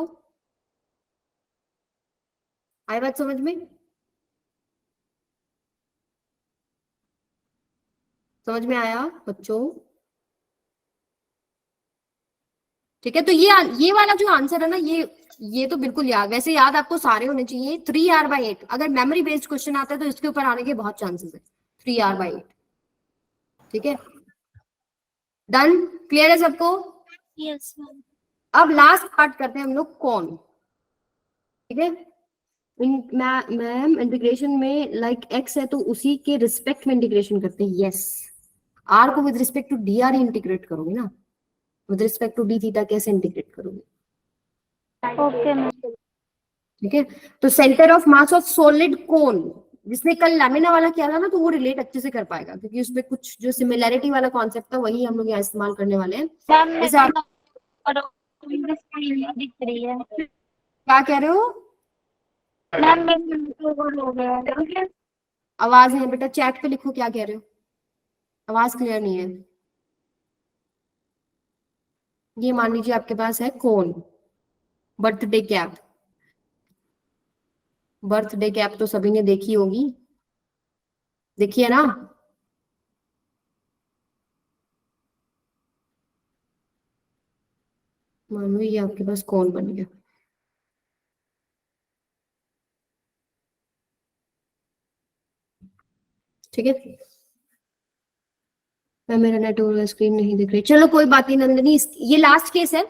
आई बात समझ में? समझ में आया बच्चों? ठीक है, तो ये वाला जो आंसर है ना, ये तो बिल्कुल याद, वैसे याद आपको सारे होने चाहिए। 3r/8 अगर मेमोरी बेस्ड क्वेश्चन आता है तो इसके ऊपर आने के बहुत चांसेस है। 3r/8, ठीक है, डन, क्लियर है सबको? Yes ma'am. अब लास्ट पार्ट करते हैं हम लोग कौन, ठीक है। मैम इंटीग्रेशन में लाइक x है तो उसी के रिस्पेक्ट में इंटीग्रेशन करते हैं, यस। r को with respect to dr integrate करोगे ना, with respect to d theta कैसे इंटीग्रेट करोगे? Okay ma'am. ठीक है, तो centre of mass of solid कौन, जिसने कल लैमिना वाला किया था ना, तो वो रिलेट अच्छे से कर पाएगा, क्योंकि उसमें कुछ जो सिमिलैरिटी वाला कॉन्सेप्ट था वही हम लोग यहाँ इस्तेमाल करने वाले हैं। मैम जैसे आप दिख रही है। क्या कह रहे हो? मैम मेरा हो गया। आवाज है बेटा, चैट पे लिखो क्या कह रहे हो, आवाज क्लियर नहीं है। ये मान लीजिए आपके पास है कौन, बर्थडे कैप। बर्थडे कैप तो सभी ने देखी होगी, देखिए ना। मानो ये आपके पास कौन बन गया, ठीक है। मैं मेरा नेटवर्क स्क्रीन नहीं दिख रही, चलो कोई बात नहीं नंदिनी, ये लास्ट केस है,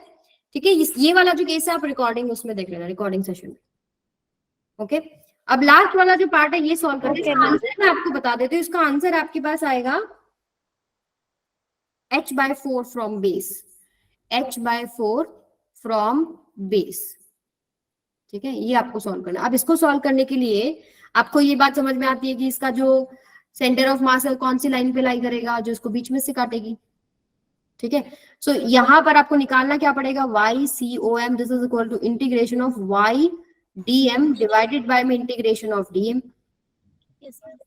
ठीक है। ये वाला जो केस है आप रिकॉर्डिंग उसमें देख लेना, रिकॉर्डिंग सेशन में, ओके। अब लास्ट वाला जो पार्ट है ये सॉल्व करते हैं। इसका आंसर मैं आपको बता देती हूँ, इसका आंसर आपके पास आएगा h/4 from base, h/4 from base, ठीक है। ये आपको सॉल्व करना। अब इसको सॉल्व करने के लिए आपको ये बात समझ में आती है कि इसका जो सेंटर ऑफ मास है कौन सी लाइन पे लाई करेगा, जो इसको बीच में से काटेगी, ठीक है। सो यहां पर आपको निकालना क्या पड़ेगा, YCOM, this is equal to integration of YDM divided by में इंटीग्रेशन ऑफ DM,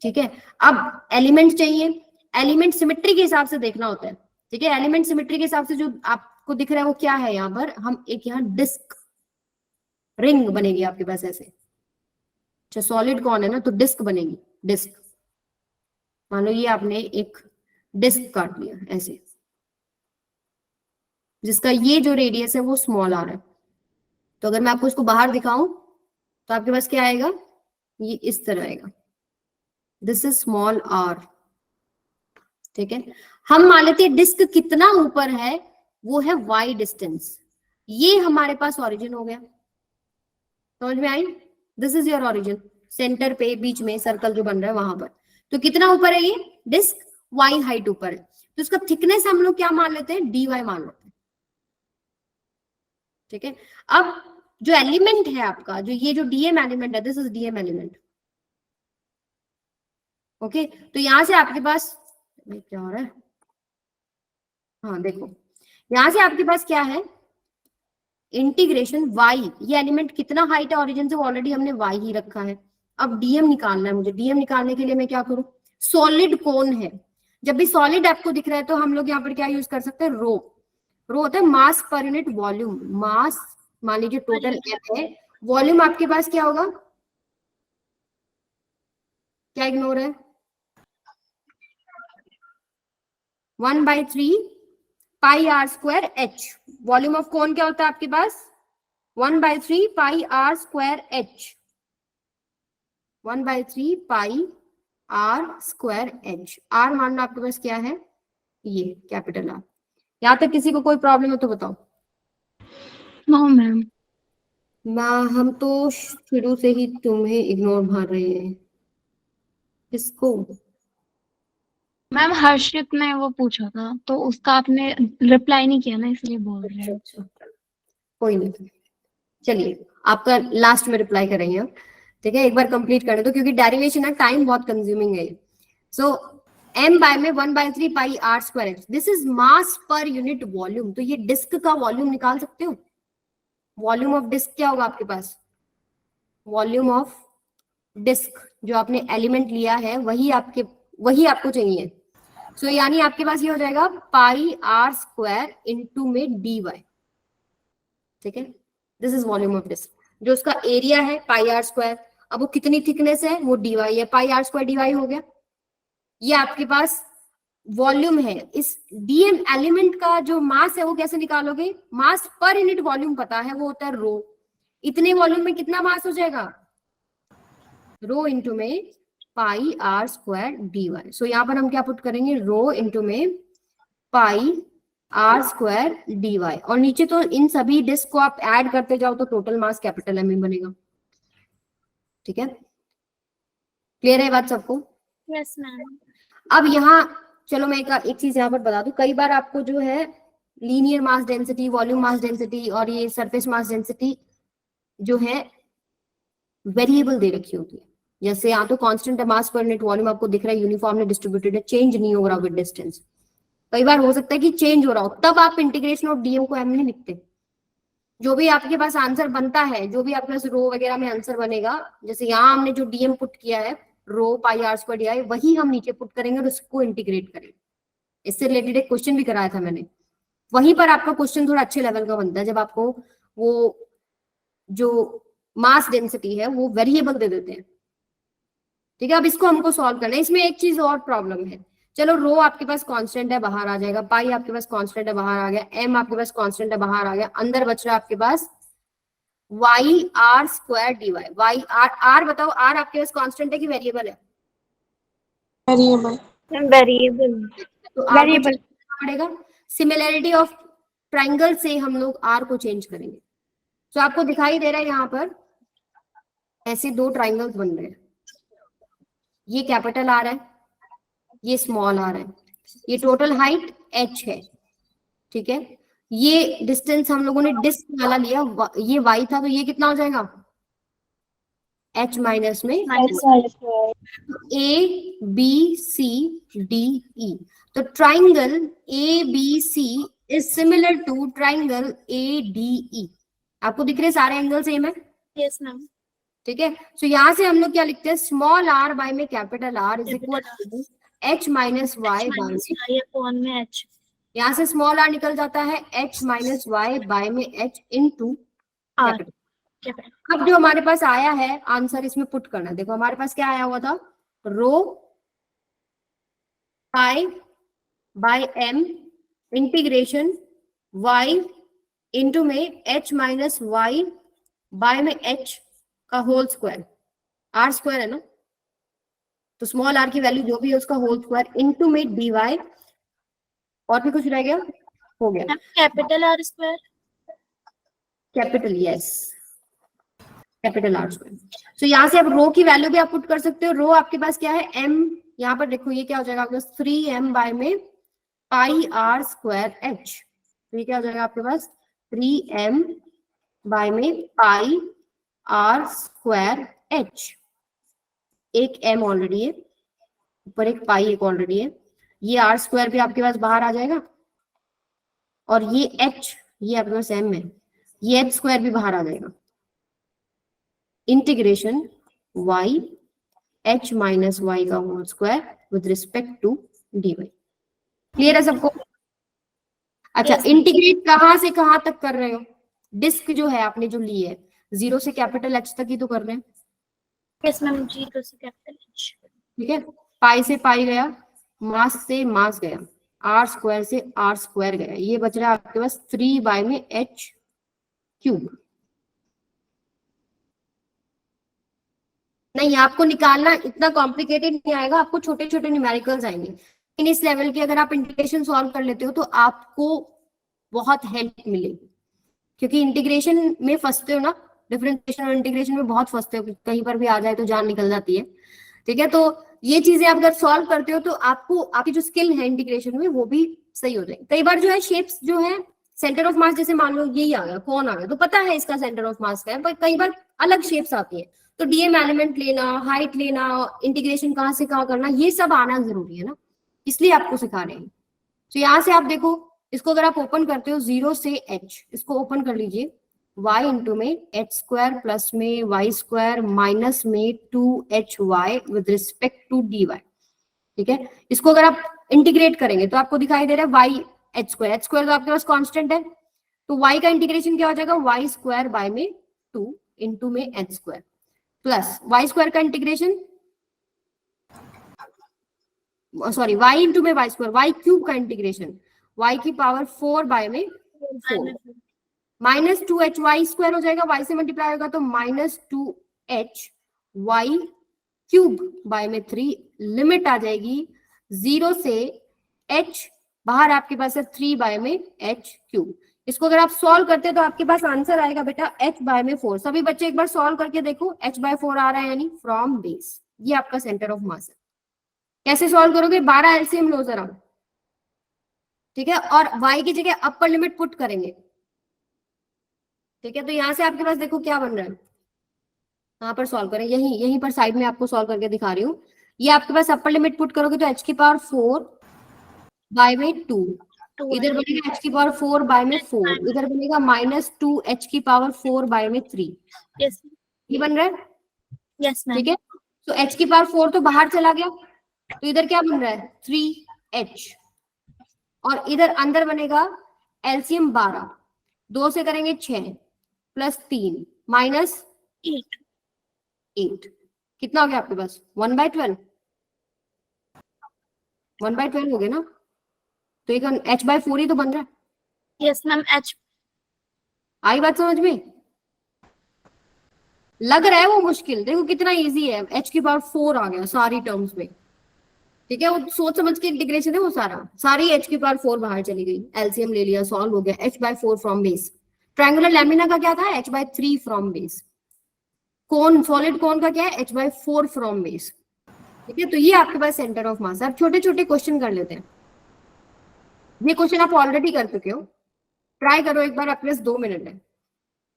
ठीक है। अब एलिमेंट चाहिए, एलिमेंट सिमेट्री के हिसाब से देखना होता है, ठीक है। एलिमेंट सिमेट्री के हिसाब से जो आपको दिख रहा है वो क्या है, यहाँ पर हम एक यहाँ डिस्क रिंग बनेगी आपके पास ऐसे। अच्छा सॉलिड कौन है ना, तो डिस्क बनेगी, डिस्क। मान लो ये आपने एक डिस्क काट लिया ऐसे, जिसका ये जो रेडियस है वो स्मॉल आ रहा है। तो अगर मैं आपको इसको बाहर दिखाऊं तो आपके पास क्या आएगा, ये इस तरह आएगा, दिस इज स्मॉल r, ठीक है। हम मान लेते हैं डिस्क कितना ऊपर है, वो है y डिस्टेंस, ये हमारे पास ओरिजिन हो गया, समझ में आई? This is your origin, centre पे बीच में सर्कल जो बन रहा है वहां पर। तो कितना ऊपर है ये डिस्क, y हाइट ऊपर है, तो इसका थिकनेस हम लोग क्या मान लेते हैं, dy मान लेते हैं, ठीक है। अब जो एलिमेंट है आपका, जो ये जो DM एलिमेंट है, this is DM element, okay. तो यहां से आपके पास क्या हो रहा है, हाँ देखो यहां से आपके पास क्या है, इंटीग्रेशन y, ये एलिमेंट कितना हाइट है ओरिजिन से, ऑलरेडी हमने y ही रखा है। अब DM निकालना है मुझे, DM निकालने के लिए मैं क्या करूं, सॉलिड कौन है, जब भी सॉलिड आपको दिख रहा है तो हम लोग यहाँ पर क्या यूज कर सकते हैं, रो। रो होता है मास पर यूनिट वॉल्यूम, मास मान लीजिए टोटल F है, वॉल्यूम आपके पास क्या होगा, क्या इग्नोर है, 1/3 पाई r square h। Volume of कौन क्या होता है आपके पास, 1/3 पाई r स्क्वायर h, 1/3 पाई r स्क्वायर h। r मानना आपके पास क्या है, ये कैपिटल R। यहाँ तक किसी को कोई प्रॉब्लम है तो बताओ। No ma'am. हम तो शुरू से ही तुम्हें इग्नोर मार रहे हैं, किसको? मैम हर्षित ने वो पूछा था तो उसका आपने रिप्लाई नहीं किया ना, इसलिए बोल रहे हैं। अच्छा कोई नहीं, चलिए आपका लास्ट में रिप्लाई करेंगे हम, ठीक है। एक बार कंप्लीट करने दो क्योंकि डेरिवेशन है, टाइम बहुत कंज्यूमिंग है। सो m बाय में 1/3 पाई r square h, this is mass पर यूनिट वॉल्यूम। तो ये डिस्क का वॉल्यूम निकाल सकते हो, वॉल्यूम ऑफ डिस्क क्या होगा आपके पास, वॉल्यूम ऑफ डिस्क जो आपने एलिमेंट लिया है वही आपको चाहिए। सो यानी आपके पास ये हो जाएगा पाई r स्क्वायर इंटू में dy, ठीक है। This is volume of disc, जो उसका एरिया है पाई r स्क्वायर, अब वो कितनी थिकनेस है वो dy है, पाई r स्क्वायर dy हो गया। ये आपके पास वॉल्यूम है, इस डीएम एलिमेंट का जो मास है वो कैसे निकालोगे? मास पर यूनिट वॉल्यूम पता है, वो होता है रो। इतने वॉल्यूम में कितना मास हो जाएगा? रो इंटू में पाई आर स्क्वायर डी वाई। सो यहाँ पर हम क्या पुट करेंगे? रो इंटू में पाई आर स्क्वायर डी वाई, और नीचे तो इन सभी डिस्क को आप ऐड करते जाओ तो टोटल मास कैपिटल एम में बनेगा। ठीक है, क्लियर है बात सबको? Yes ma'am. अब यहाँ चलो मैं एक चीज यहाँ पर बता दूं, कई बार आपको जो है linear mass density, volume mass density और ये सरफेस मास डेंसिटी जो है वेरिएबल दे रखी होती है। जैसे यहाँ तो कांस्टेंट है मास पर यूनिट वॉल्यूम, आपको दिख रहा है यूनिफॉर्मली डिस्ट्रीब्यूटेड है, चेंज नहीं हो रहा विद डिस्टेंस। कई बार हो सकता है कि चेंज हो रहा हो, तब आप इंटीग्रेशन ऑफ डीएम को एम नहीं लिखते। जो भी आपके पास आंसर बनता है, जो भी आपके पास रो वगैरह में आंसर बनेगा, जैसे यहाँ हमने जो डीएम पुट किया है रो पाई आर स्क्वायर डी आई, वही हम नीचे पुट करेंगे और उसको इंटीग्रेट करेंगे। इससे रिलेटेड एक क्वेश्चन भी कराया था मैंने, वहीं पर आपका क्वेश्चन थोड़ा अच्छे लेवल का बनता है जब आपको वो जो मास डेंसिटी है वो वेरिएबल दे देते हैं। ठीक है, अब इसको हमको सॉल्व करना है। इसमें एक चीज और प्रॉब्लम है, चलो रो आपके पास कांस्टेंट है बाहर आ जाएगा, पाई आपके पास कांस्टेंट है बाहर आ गया, एम आपके पास कांस्टेंट है बाहर आ गया, अंदर बच रहा है आपके पास y r square d y. Y r, r बताओ, आर आपके पास कांस्टेंट है कि वेरिएबल है? वेरिएबल। वेरिएबल। तो आर को वेरिएबल। चेंज करना पड़ेगा। सिमिलैरिटी ऑफ ट्राइंगल से हम लोग आर को चेंज करेंगे। तो आपको दिखाई दे रहा है यहाँ पर ऐसे दो ट्राइंगल्स बन रहे हैं, ये कैपिटल आर है, ये स्मॉल आर है, ये टोटल हाइट h है। ठीक है, ये डिस्टेंस हम लोगों ने डिस्क वाला लिया, ये y था, तो ये कितना हो जाएगा? h माइनस में ए बी सी डी ई। तो triangle A B C is similar to triangle A D E. आपको दिख रहे सारे एंगल सेम है? Yes ma'am. ठीक है, तो यहाँ से हम लोग क्या लिखते हैं? स्मॉल आर बाय में capital R is equal to h minus Y by में h। यहाँ से स्मॉल आर निकल जाता है h माइनस वाई बाय में h इंटू कैपिटल। अब जो हमारे पास आया है आंसर, इसमें पुट करना। देखो हमारे पास क्या आया हुआ था, rho pi by m integration y into में h माइनस वाई बाय में h का होल स्क्वायर, आर स्क्वायर है ना, तो स्मॉल आर की वैल्यू जो भी है उसका होल स्क्वायर इंटू में डी वाई। और भी कुछ रह गया? हो गया capital R square. Capital, yes, capital R square. तो यहाँ से अब रो की वैल्यू भी आप पुट कर सकते हो। रो आपके पास क्या है? m, यहाँ पर देखो ये क्या हो जाएगा आपके पास? 3m बाय में पाई आर स्क्वायर h। तो ये क्या हो जाएगा आपके पास? 3m बाय में पाई आर स्क्वायर h। एक m ऑलरेडी है ऊपर, एक पाई एक ऑलरेडी है, ये आर स्क्वायर भी आपके पास बाहर आ जाएगा, और ये h, ये आपके पास m है, ये h स्क्वायर भी बाहर आ जाएगा। Integration y h minus y का whole square with respect to dy। Clear है सबको? अच्छा, इंटीग्रेट कहाँ से कहाँ तक कर रहे हो? डिस्क जो है आपने जो ली है, 0 से कैपिटल H तक ही तो कर रहे हैं। यस मैम, 0 से कैपिटल H। ठीक है, पाई से पाई गया, मास से मास गया, आर स्क्वायर से आर स्क्वायर गया, ये बच रहा है आपके पास 3 बाय में h क्यूब। नहीं, आपको निकालना इतना कॉम्प्लिकेटेड नहीं आएगा, आपको छोटे छोटे न्यूमेरिकल्स आएंगे, लेकिन इस लेवल की अगर आप इंटीग्रेशन सॉल्व कर लेते हो तो आपको बहुत हेल्प मिलेगी, क्योंकि इंटीग्रेशन में फंसते हो ना, डिफरेंशिएशन और इंटीग्रेशन में बहुत फंसते हो, कहीं पर भी आ जाए तो जान निकल जाती है। ठीक है, तो ये चीजें आप अगर सॉल्व करते हो तो आपको आपकी जो स्किल है इंटीग्रेशन में वो भी सही हो जाएगी। कई बार जो है शेप्स जो है सेंटर ऑफ मास, जैसे मान लो यही आ गया, कौन आ गया, तो पता है इसका सेंटर ऑफ मास का है, पर कई बार अलग शेप्स आती है, तो डीएम एलिमेंट लेना, हाइट लेना, इंटीग्रेशन कहाँ से कहाँ करना, ये सब आना जरूरी है ना, इसलिए आपको सिखा रहे हैं। तो यहाँ से आप देखो, इसको अगर आप ओपन करते हो 0 से h, इसको ओपन कर लीजिए, y इंटू में h स्क्वायर प्लस में y स्क्वायर माइनस में 2hy with respect to dy। ठीक है, इसको अगर आप इंटीग्रेट करेंगे तो आपको दिखाई दे रहा है y h square, h square तो आपके पास कांस्टेंट है, तो y का इंटीग्रेशन क्या हो जाएगा? y स्क्वायर बाय में 2 इंटू में h square plus y square का इंटीग्रेशन सॉरी y इंटू में वाई स्क्वायर, वाई क्यूब का इंटीग्रेशन, y की पावर 4 बाय में 4 माइनस 2h स्क्वायर हो जाएगा, y से मल्टीप्लाई होगा तो -2h क्यूब बाय में 3, लिमिट आ जाएगी 0 से h, बाहर आपके पास है 3 बाय में h क्यूब। इसको अगर आप सॉल्व करते हैं तो आपके पास आंसर आएगा बेटा h बाय में 4। सभी बच्चे एक बार सॉल्व करके देखो, h बाय 4 आ रहा है यानी फ्रॉम बेस, ये आपका सेंटर ऑफ मास है। कैसे सॉल्व करोगे, 12 एलसीएम लो जरा, ठीक है, और y की जगह अपर लिमिट पुट करेंगे, ठीक है। तो यहां से आपके पास देखो क्या बन रहा है, यहाँ पर सॉल्व करें, यहीं पर साइड में आपको सॉल्व करके दिखा रही हूँ। ये आपके पास अपर लिमिट पुट करोगे तो h की पावर 4 बाय में 2, इधर बनेगा h की पावर 4 बाय में 4, इधर बनेगा -2h की पावर 4 बाय में 3, यस ये बन रहा है, यस मैम। ठीक है। तो h की पावर 4 तो बाहर चला गया, तो इधर क्या बन रहा है 3h, और इधर अंदर बनेगा एलसीएम 12, 2 से करेंगे 6 प्लस 3 माइनस 8, कितना हो गया आपके पास 1/12, 1/12 हो गया ना, तो एक h बाय 4 ही तो बन रहा है। Yes ma'am H. आई बात समझ में, लग रहा है वो मुश्किल, देखो कितना इजी है, h की पावर 4 आ गया सारी टर्म्स में, ठीक है। वो सोच समझ के इंटीग्रेशन है वो सारी h की पावर 4 बाहर चली गई, एलसीएम ले लिया, सॉल्व हो गया, h बाय 4 फ्रॉम बेस। ट्रायंगुलर लैमिना का क्या था, h बाय 3 from base. Cone, solid cone का क्या है, h बाय 4 फ्रॉम बेस, ठीक है। तो ये आपके पास सेंटर ऑफ मास है। अब छोटे छोटे क्वेश्चन कर लेते हैं, ये क्वेश्चन आप ऑलरेडी कर चुके हो, ट्राई करो एक बार, आपके पास 2 मिनट है।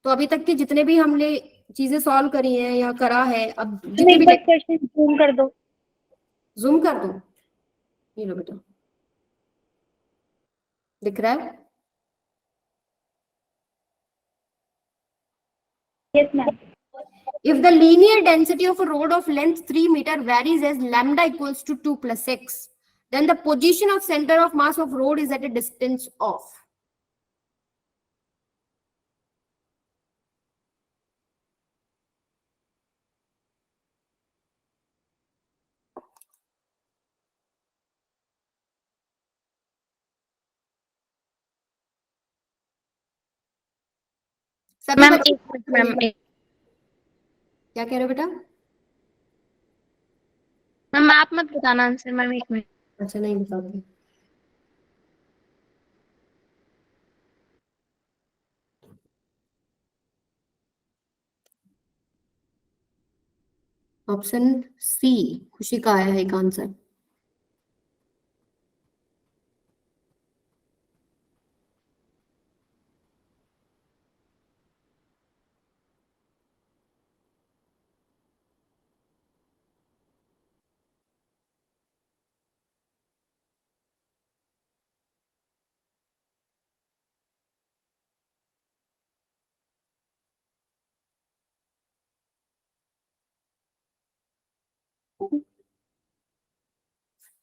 तो अभी तक की जितने भी हमने चीजें सॉल्व करी हैं या करा है, अब जितने भी क्वेश्चन जूम कर दो। जूम कर दो, ये लो बेटा, दिख रहा है, yes ma'am. if the linear density of a road of length 3 meter varies as lambda equals to 2 plus 6, then the position of center of mass of road is at a distance of, सभी ma'am बच्चे एक minute ma'am, क्या कह रहे हो बेटा, ma'am आप मत बताना आंसर मैम, एक मिनट। अच्छा नहीं बताओगे, ऑप्शन सी खुशी का आया है एक आंसर।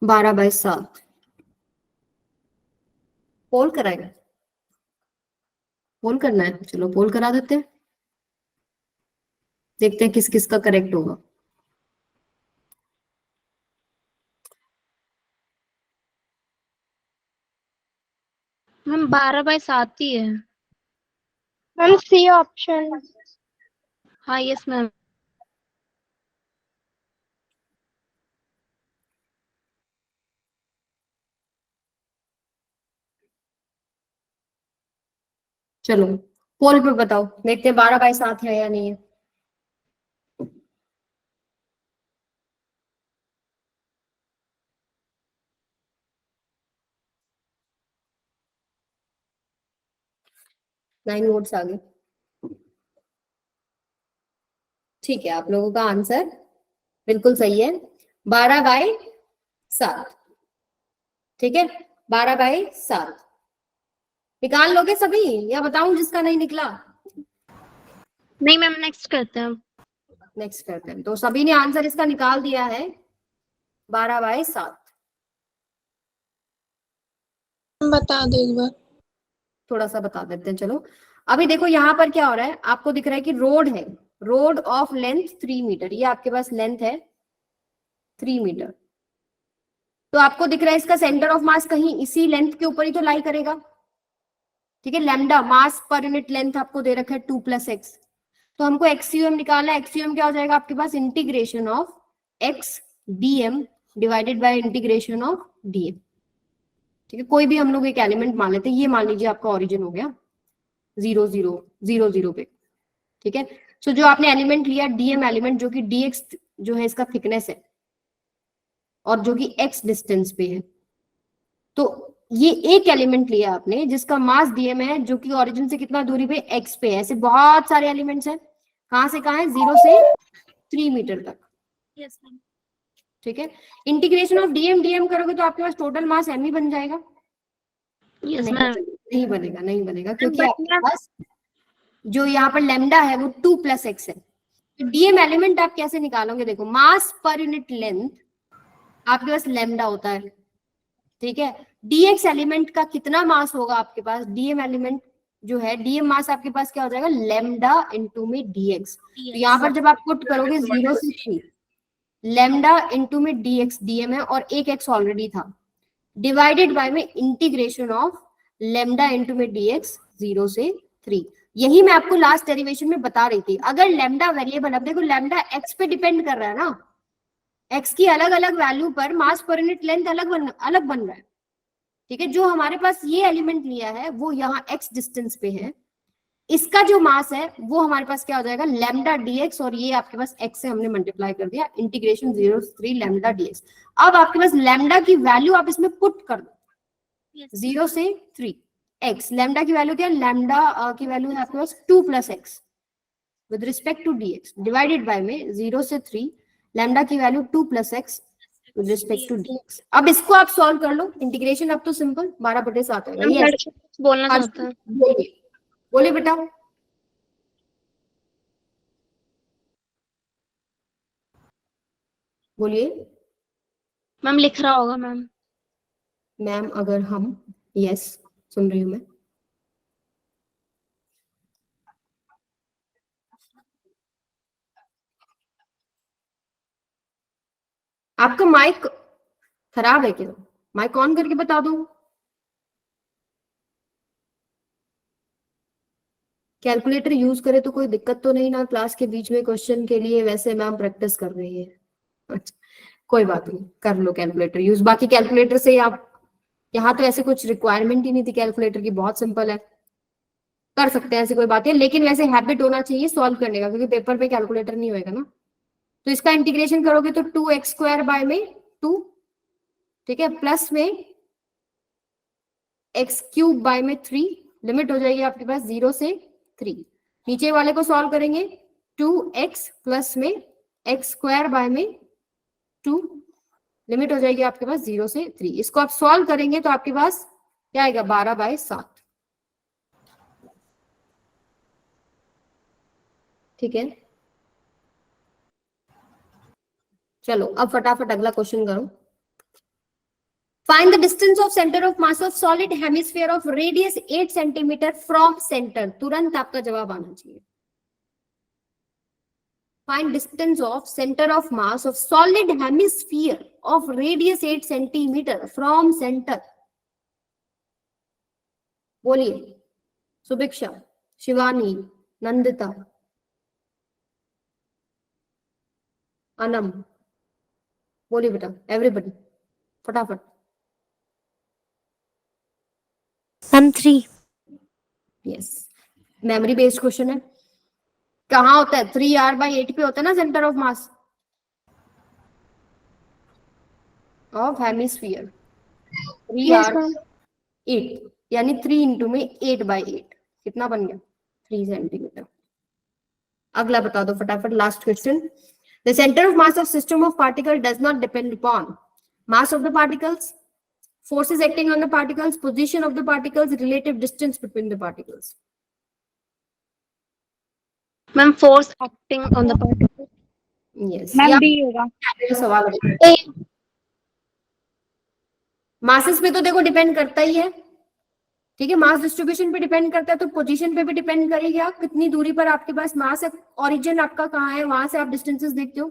बारह बाई सात, पोल कराएगा, पोल करना है, चलो पोल करा देते हैं, देखते हैं किस किस का करेक्ट होगा। मैम 12/7 ही है मैम, सी ऑप्शन। हाँ यस मैम। चलो पोल पे बताओ, देखते हैं 12/7 है या नहीं है। नाइन वोट्स आ गए, ठीक है, आप लोगों का आंसर बिल्कुल सही है, 12/7, ठीक है, 12/7 निकाल लोगे सभी या बताऊं जिसका नहीं निकला। नहीं मैम, नेक्स्ट करते हैं। नेक्स्ट करते हैं, तो सभी ने आंसर इसका निकाल दिया है 12/7, बता दो एक बार। थोड़ा सा बता देते हैं, चलो। अभी देखो यहाँ पर क्या हो रहा है, आपको दिख रहा है कि रोड है, रोड ऑफ लेंथ 3 मीटर, ये आपके पास लेंथ है 3 मीटर, तो आपको दिख रहा है इसका सेंटर ऑफ मास कहीं इसी लेंथ के ऊपर ही तो लाई करेगा, ठीक है। लैम्डा मास पर यूनिट लेंथ आपको दे रखा है 2 + x, तो हमको एक्सयूएम निकालना है। एक्सयूएम क्या हो जाएगा आपके पास, integration of x dm divided by integration of dm, ठीक है। कोई भी हम लोग एक एलिमेंट मान लेते हैं, ये मान लीजिए आपका ओरिजिन हो गया 0 0 0 0 पे, ठीक है। सो जो आपने एलिमेंट लिया dm एलिमेंट, जो कि dx जो है इसका थिकनेस है और जो कि x डिस्टेंस पे है, तो ये एक एलिमेंट लिया आपने जिसका मास dm है, जो कि ओरिजिन से कितना दूरी पे, x पे है। ऐसे बहुत सारे एलिमेंट्स हैं, कहां से कहां है, 0 से 3 मीटर तक, यस मैम। ठीक है। इंटीग्रेशन ऑफ dm करोगे तो आपके पास टोटल मास m ही बन जाएगा। यस नहीं, मैम। नहीं बनेगा, नहीं बनेगा, क्योंकि but आपके पास जो यहाँ पर लैम्डा है वो 2 + x है। तो डीएम एलिमेंट आप कैसे निकालोगे, देखो मास पर यूनिट लेंथ आपके पास लैम्डा होता है, ठीक है। डीएक्स एलिमेंट का कितना मास होगा आपके पास, डीएम एलिमेंट जो है, डीएम मास आपके पास क्या हो जाएगा, लैम्डा इंटू में डीएक्स। तो यहाँ पर जब आप पुट करोगे 0 से 3, लैम्डा इंटू में डीएक्स, डीएम है और एक एक्स ऑलरेडी था, डिवाइडेड बाय में इंटीग्रेशन ऑफ लैम्डा इंटू में डीएक्स 0 से 3। यही मैं आपको लास्ट डेरिवेशन में बता रही थी। अगर लैम्डा वेरिएबल, अब देखो लैम्डा एक्स पे डिपेंड कर रहा है ना, एक्स की अलग अलग वैल्यू पर मास पर यूनिट लेंथ अलग बन रहा है, ठीक है। जो हमारे पास ये एलिमेंट लिया है वो यहाँ एक्स डिस्टेंस पे है, इसका जो मास है वो हमारे पास क्या हो जाएगा, लैम्डा डीएक्स, और ये आपके पास एक्स से हमने मल्टीप्लाई कर दिया, इंटीग्रेशन 0 से 3 लैम्डा डीएक्स। अब आपके पास लैम्डा की वैल्यू आप इसमें पुट कर दो, 0 से 3 एक्स, लैम्डा की वैल्यू क्या है, लैम्डा की वैल्यू है आपके पास 2 + x with respect to dx, divided by में 0 से 3 लैम्डा की value 2 + x with respect to dx। अब इसको आप सॉल्व कर लो, इंटीग्रेशन अब तो सिंपल 12/7 है। मैम हर्षित कुछ बोलना चाहता है। बोलिए बोलिए बेटा। बोलिए मैम लिख रहा होगा मैम। मैम, अगर हम, यस सुन रही हूँ मैं। आपका माइक खराब है क्या, माइक ऑन करके बता दो। कैलकुलेटर यूज करे तो कोई दिक्कत तो नहीं ना, क्लास के बीच में क्वेश्चन के लिए वैसे मैम प्रैक्टिस कर रही है। अच्छा, कोई बात नहीं, कर लो कैलकुलेटर यूज। बाकी कैलकुलेटर से आप, यहाँ तो ऐसे कुछ रिक्वायरमेंट ही नहीं थी कैलकुलेटर की, बहुत सिंपल है, कर सकते हैं, ऐसी कोई बात है। लेकिन वैसे हैबिट होना चाहिए सॉल्व करने का, क्योंकि पेपर पे कैलकुलेटर नहीं होएगा ना। तो इसका इंटीग्रेशन करोगे तो 2x² बाय में 2, ठीक है, प्लस में x³ बाय में 3, लिमिट हो जाएगी आपके पास 0 से 3। नीचे वाले को सॉल्व करेंगे 2x प्लस में x² बाय में 2, लिमिट हो जाएगी आपके पास 0 से 3। इसको आप सॉल्व करेंगे तो आपके पास क्या आएगा, 12/7, ठीक है। चलो अब फटाफट अगला क्वेश्चन करो। Find the distance of centre of mass of solid hemisphere of radius 8 centimetre from centre. तुरंत आपका जवाब आना चाहिए। Find distance of centre of mass of solid hemisphere of radius 8 centimetre from centre. बोलिए सुभिक्षा, शिवानी, नंदिता, अनम, बोलिए बेटा, एवरीबॉडी फटाफट। Ma'am 3। Yes, memory based question है। कहाँ होता है, 3r/8 पे होता है ना centre of mass of hemisphere, 3r/8 यानी 3 इंटू में 8/8, कितना बन गया, 3 सेंटीमीटर। अगला बता दो फटाफट, last question. The centre of mass of system of particle does not depend upon mass of the particles, forces acting on the particles, position of the particles, relative distance between the particles. Ma'am force acting on the particle. Yes. Ma'am या D होगा। सवाल masses पे तो देखो depend करता ही है, ठीक है। मास डिस्ट्रीब्यूशन पे डिपेंड करता है, तो पोजीशन पे भी डिपेंड करेगा, कितनी दूरी पर आपके पास मास है, ओरिजिन आपका कहाँ है, वहां से आप डिस्टेंसेस देखते हो।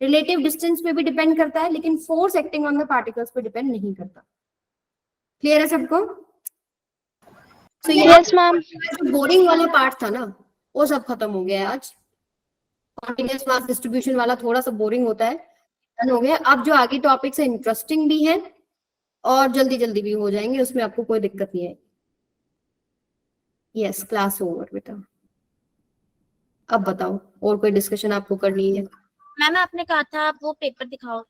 रिलेटिव डिस्टेंस पे भी डिपेंड करता है, लेकिन force acting on the particles पे डिपेंड नहीं करता। क्लियर है सबको? तो ये यस मैम। जो बोरिंग वाला पार्ट था ना, वो सब खत्म हो गया है आज। कॉन्टिन्यूअस मास डिस्ट्रीब्यूशन वाला थोड़ा सा बोरिंग होता है, डन हो गया। अब जो आगे टॉपिक्स है इंटरेस्टिंग भी है और जल्दी जल्दी भी हो जाएंगे, उसमें आपको कोई दिक्कत नहीं है। यस, क्लास ओवर बेटा। अब बताओ और कोई डिस्कशन आपको करनी है? मैम आपने कहा था आप वो पेपर दिखाओ।